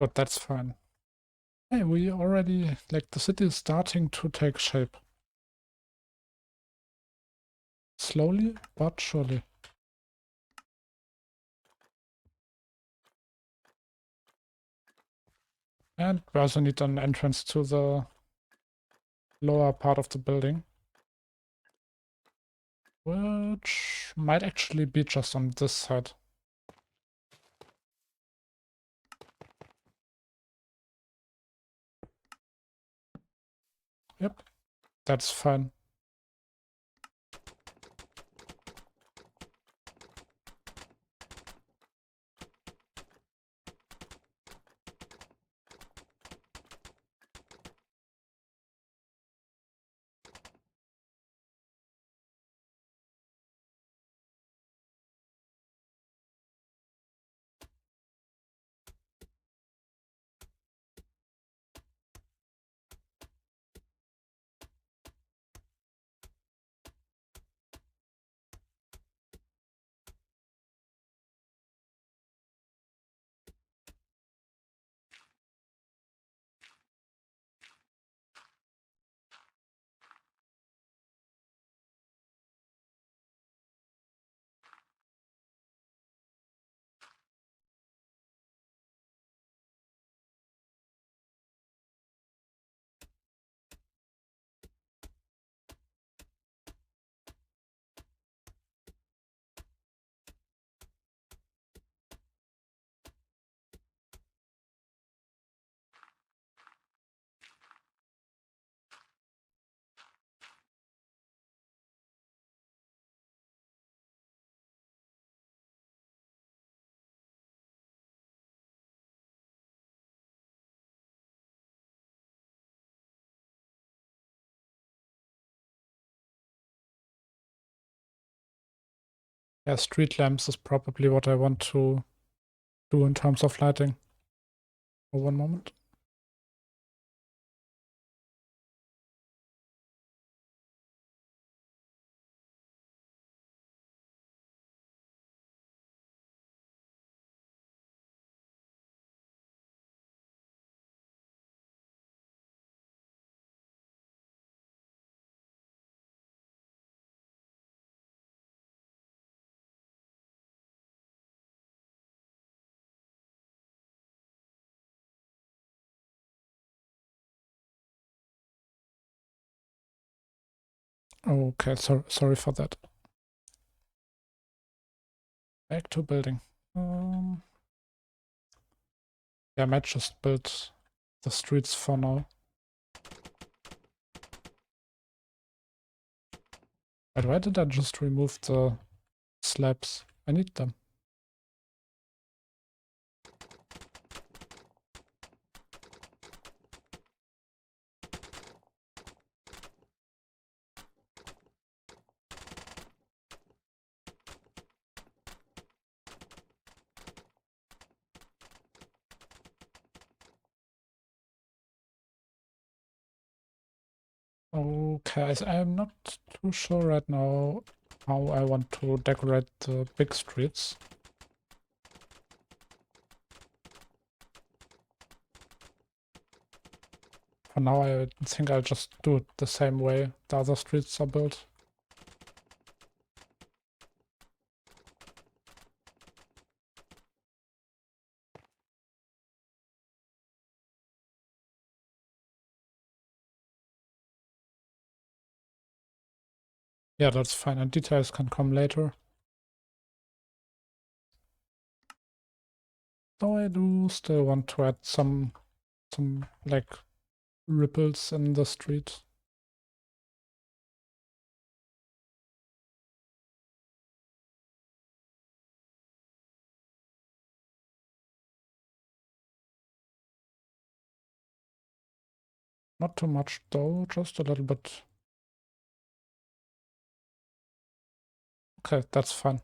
But that's fine. Hey, we already, like, the city is starting to take shape. Slowly, but surely. And we also need an entrance to the lower part of the building, which might actually be just on this side. Yep, that's fine. Yeah, street lamps is probably what I want to do in terms of lighting. Oh, one moment. Okay, sorry for that. Back to building. Yeah, I might just build the streets for now. But why did I just remove the slabs? I need them. Okay, I'm not too sure right now how I want to decorate the big streets. For now, I think I'll just do it the same way the other streets are built. Yeah, that's fine, and details can come later. Though I do still want to add some like ripples in the street. Not too much though, just a little bit. Okay, that's fine.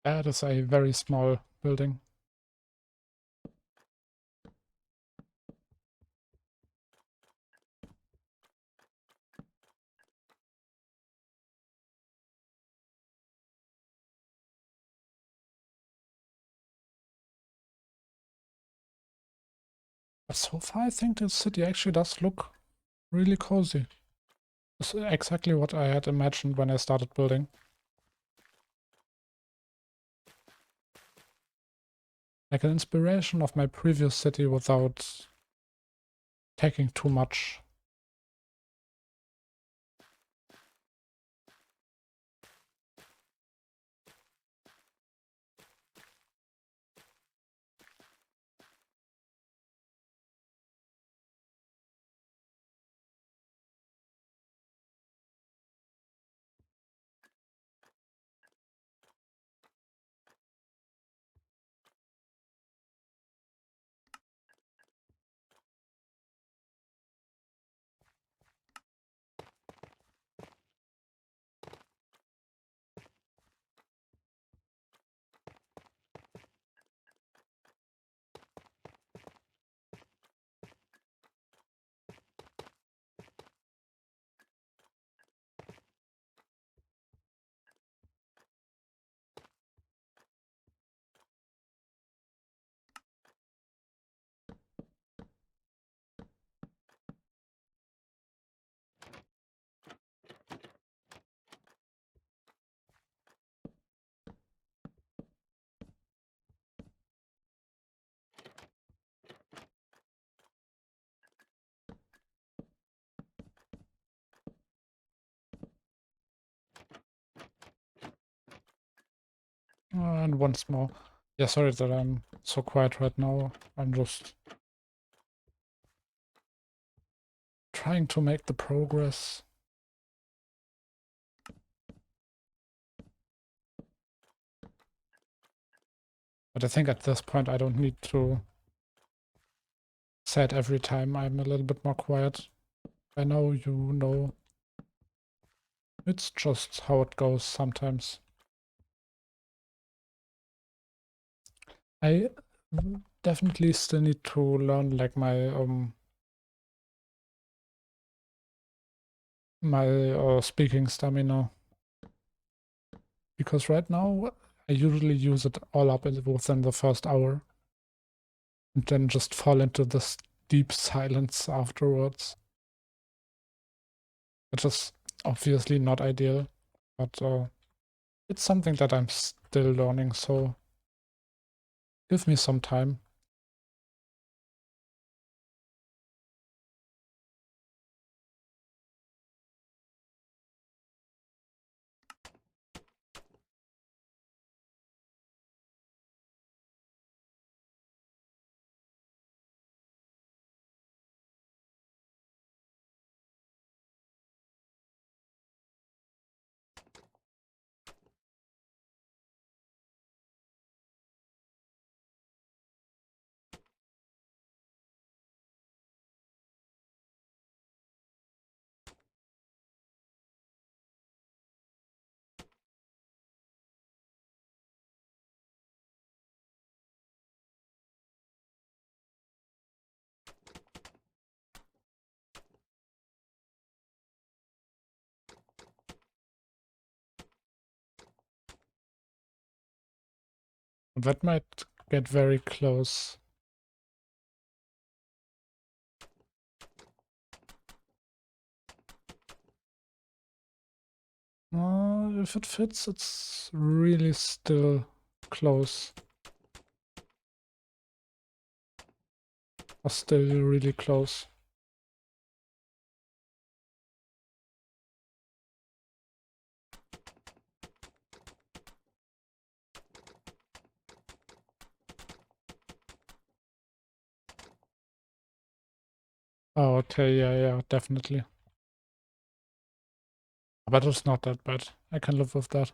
That is a very small building. But so far, I think the city actually does look really cozy. It's exactly what I had imagined when I started building. Like an inspiration of my previous city without taking too much. And once more. Yeah, sorry that I'm so quiet right now. I'm just trying to make the progress. But I think at this point I don't need to say it every time I'm a little bit more quiet. I know you know. It's just how it goes sometimes. I definitely still need to learn like my speaking stamina, because right now I usually use it all up within the first hour and then just fall into this deep silence afterwards, which is obviously not ideal, but it's something that I'm still learning, so give me some time. That might get very close. If it fits, it's really still close. Or still really close. Oh, okay, yeah, definitely. But it's not that bad. I can live with that.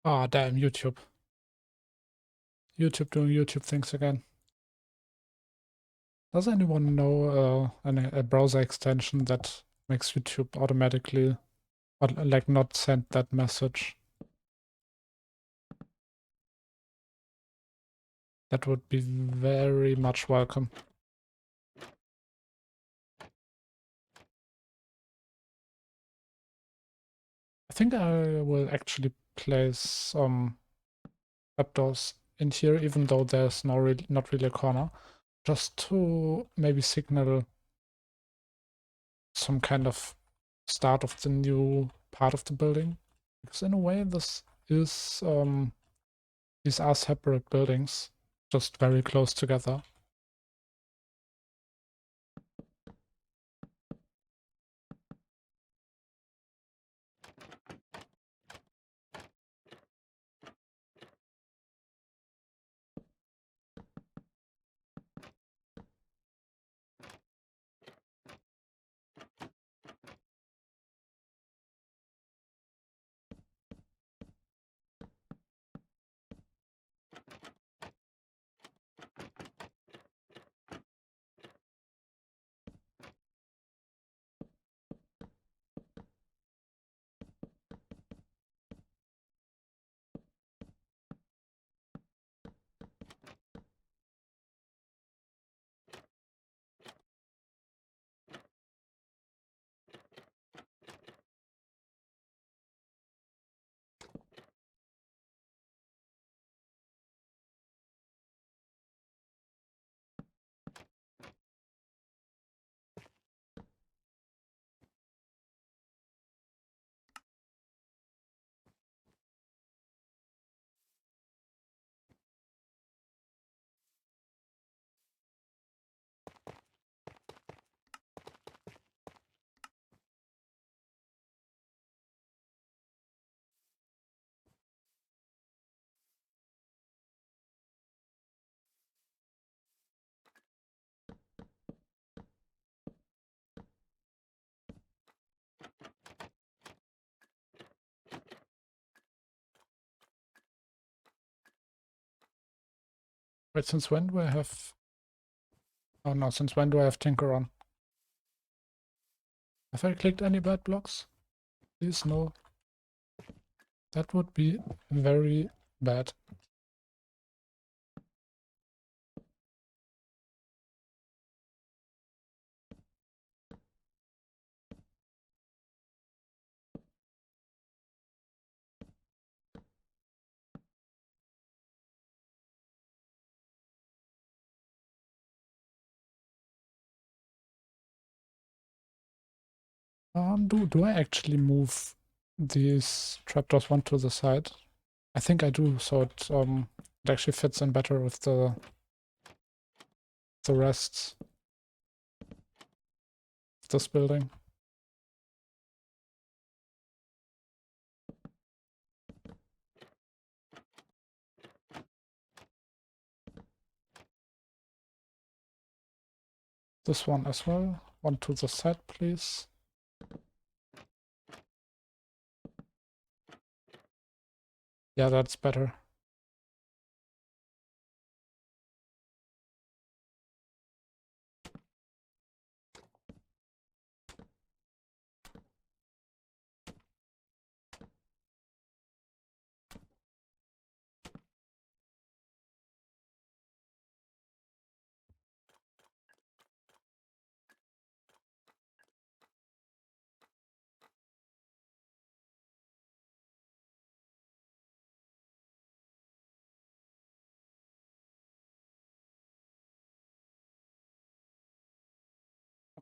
Ah, damn, YouTube. YouTube doing YouTube things again. Does anyone know a browser extension that makes YouTube automatically, or like not send that message? That would be very much welcome. I think I will actually place some trapdoors in here, even though there's not really a corner, just to maybe signal some kind of start of the new part of the building. Because in a way, is these are separate buildings, just very close together. Wait, since when do I have... Oh no, since when do I have Tinker on? Have I clicked any bad blocks? Please no. That would be very bad. Do I actually move these trapdoors one to the side? I think I do, so it actually fits in better with the rest of this building. This one as well. One to the side, please. Yeah, that's better.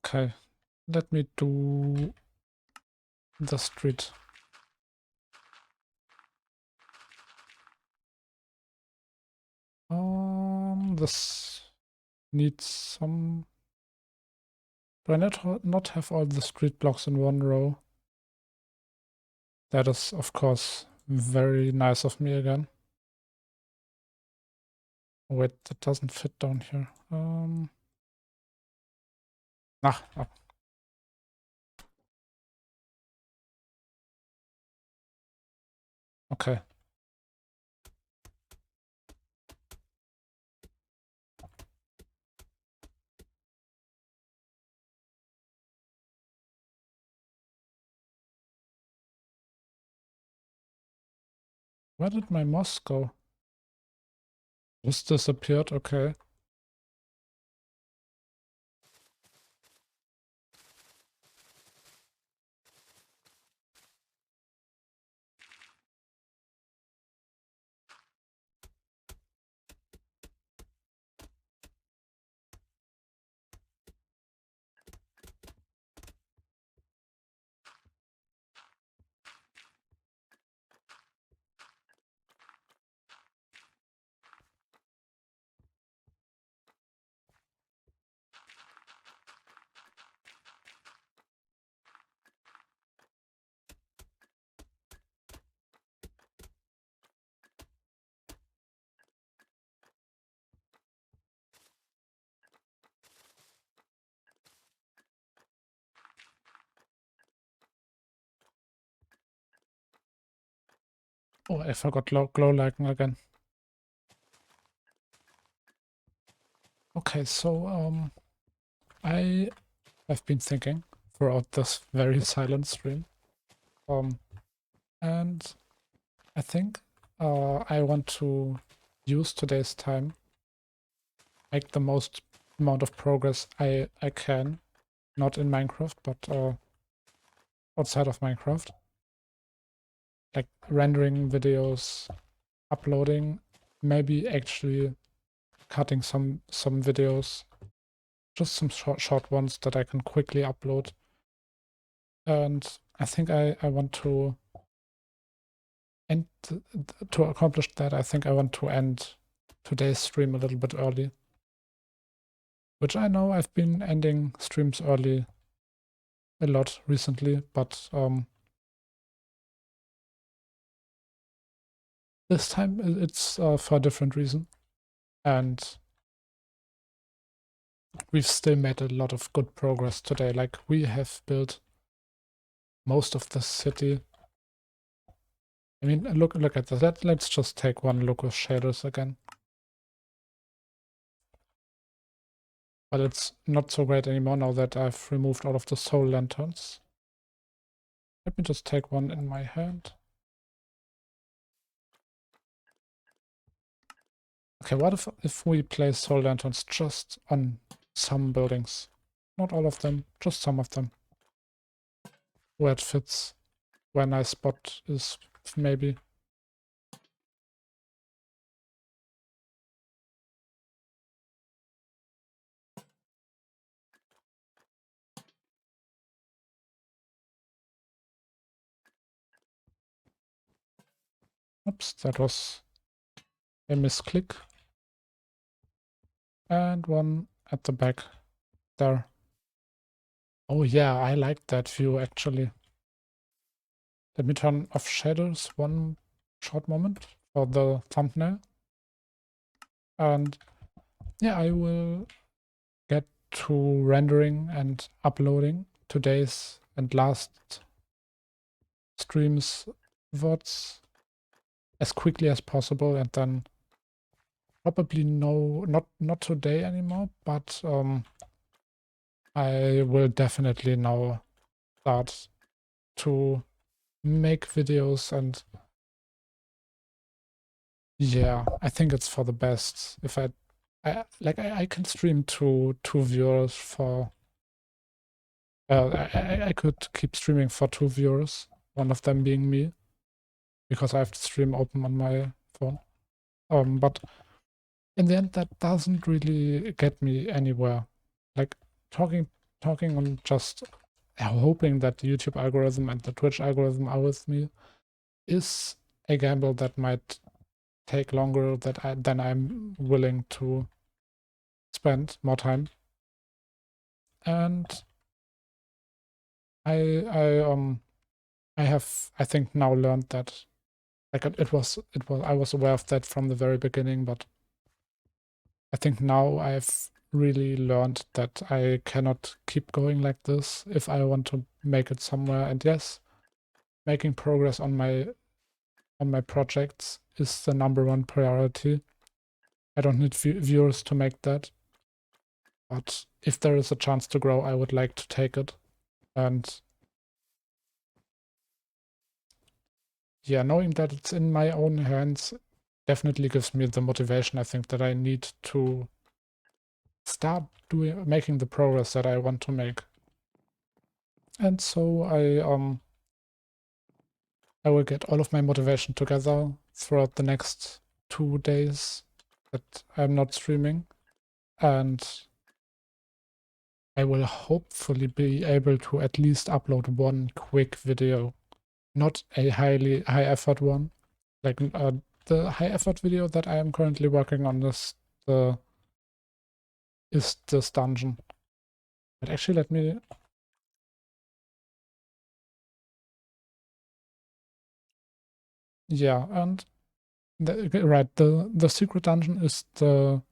Okay, let me do the street. This needs some... Do I not have all the street blocks in one row? That is, of course, very nice of me again. Wait, that doesn't fit down here. Ah. Okay. Where did my mouse go? Just disappeared, okay. Oh, I forgot glow lighting again. Okay, so I have been thinking throughout this very silent stream. And I think I want to use today's time, make the most amount of progress I can, not in Minecraft, but outside of Minecraft. Like rendering videos, uploading, maybe actually cutting some videos, just some short ones that I can quickly upload. And I think I want to end, to accomplish that, I think I want to end today's stream a little bit early. Which I know I've been ending streams early a lot recently, but this time it's for a different reason. And we've still made a lot of good progress today. Like, we have built most of the city. I mean, look at this. Let's just take one look with shaders again. But it's not so great anymore now that I've removed all of the soul lanterns. Let me just take one in my hand. Okay, what if we place soul lanterns just on some buildings? Not all of them, just some of them. Where it fits, where a nice spot is, maybe. Oops, that was a misclick. And one at the back there. Oh yeah, I like that view actually. Let me turn off shaders one short moment for the thumbnail. And yeah, I will get to rendering and uploading today's and last streams VODs as quickly as possible, and then probably not today anymore, but I will definitely now start to make videos. And yeah, I think it's for the best if I can stream to two viewers for I could keep streaming for two viewers, one of them being me, because I have the stream open on my phone. But in the end, that doesn't really get me anywhere. Like, talking on just hoping that the YouTube algorithm and the Twitch algorithm are with me is a gamble that might take longer than I'm willing to spend more time. And I have, I think, now learned that, like, I was aware of that from the very beginning, but I think now I've really learned that I cannot keep going like this if I want to make it somewhere. And yes, making progress on my projects is the #1 priority. I don't need viewers to make that, but if there is a chance to grow, I would like to take it. And yeah, knowing that it's in my own hands definitely gives me the motivation I think that I need to start making the progress that I want to make. And so I will get all of my motivation together throughout the next 2 days that I'm not streaming, and I will hopefully be able to at least upload one quick video, not a high effort one. Like the high effort video that I am currently working on the is this dungeon. But actually, let me. Yeah, and right, the secret dungeon is the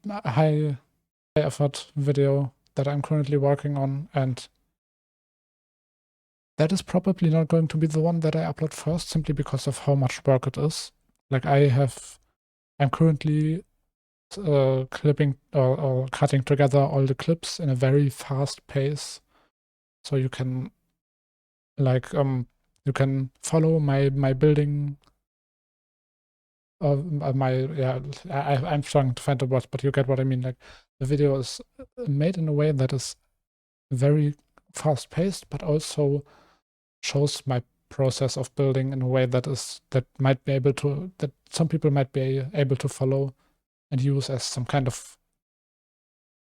high effort video that I'm currently working on, and that is probably not going to be the one that I upload first, simply because of how much work it is. Like I'm currently clipping or cutting together all the clips in a very fast pace, so you can like you can follow my building. My yeah, I'm trying to find the words, but you get what I mean. Like the video is made in a way that is very fast paced, but also shows my process of building in a way that might be able to that some people might be able to follow and use as some kind of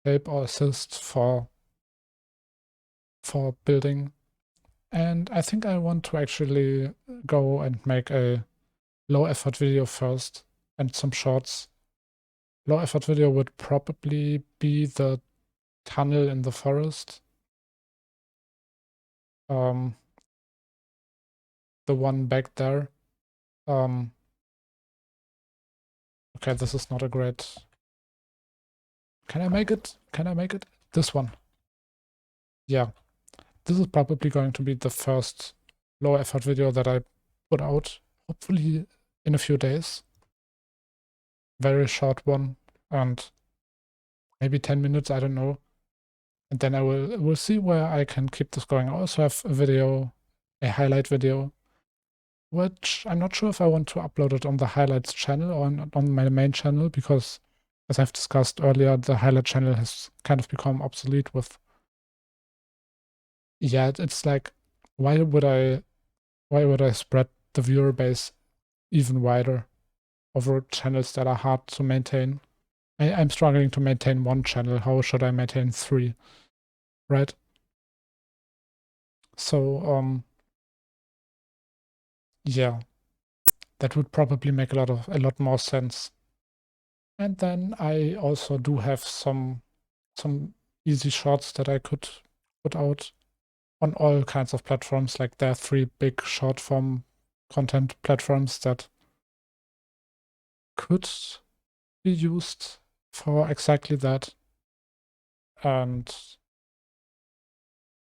help or assist for building. And I think I want to actually go and make a low effort video first and some shorts. Low effort video would probably be the tunnel in the forest. Um, the one back there. Um, okay, this is not a great. Can I make it? Can I make it? This one. Yeah, this is probably going to be the first low effort video that I put out, hopefully in a few days. Very short one, and maybe 10 minutes, I don't know. And then we'll see where I can keep this going. I also have a video, a highlight video, which I'm not sure if I want to upload it on the highlights channel or on my main channel, because as I've discussed earlier, the highlight channel has kind of become obsolete with, yeah, it's like, why would I spread the viewer base even wider over channels that are hard to maintain? I'm struggling to maintain one channel. How should I maintain three? Right? So, yeah, that would probably make a lot more sense. And then I also do have some easy shorts that I could put out on all kinds of platforms. Like there are 3 big short form content platforms that could be used for exactly that. And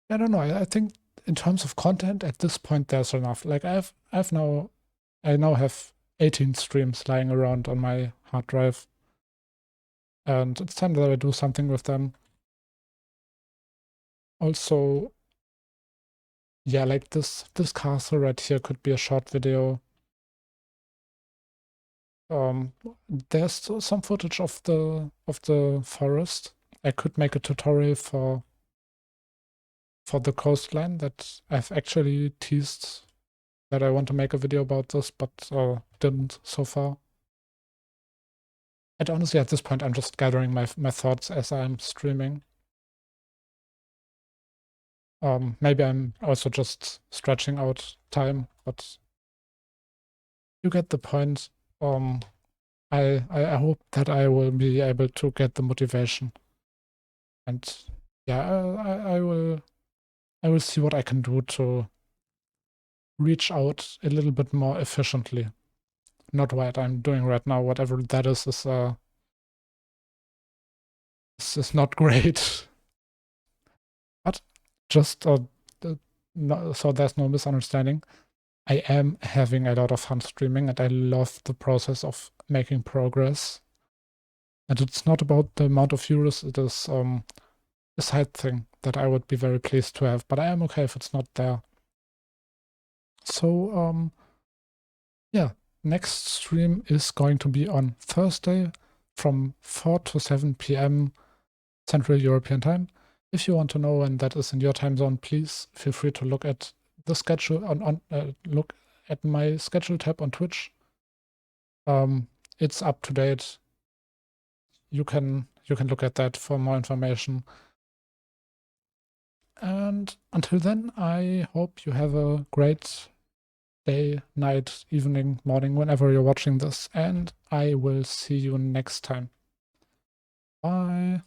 I don't know. I think in terms of content at this point, there's enough. Like I now have 18 streams lying around on my hard drive, and it's time that I do something with them. Also, yeah, like this castle right here could be a short video. Um, there's still some footage of the forest. I could make a tutorial for the coastline that I've actually teased that I want to make a video about this, but didn't so far. And honestly, at this point, I'm just gathering my thoughts as I'm streaming. Maybe I'm also just stretching out time, but you get the point. I hope that I will be able to get the motivation, and yeah, I will see what I can do to reach out a little bit more efficiently. Not what I'm doing right now. Whatever that is not great. But just no, so there's no misunderstanding. I am having a lot of fun streaming, and I love the process of making progress. And it's not about the amount of viewers. It is a side thing that I would be very pleased to have. But I am okay if it's not there. So yeah, next stream is going to be on Thursday from 4 to 7 p.m. Central European Time. If you want to know when that is in your time zone, please feel free to look at the schedule look at my schedule tab on Twitch. It's up to date. You can look at that for more information. And until then, I hope you have a great day, night, evening, morning, whenever you're watching this, and I will see you next time. Bye.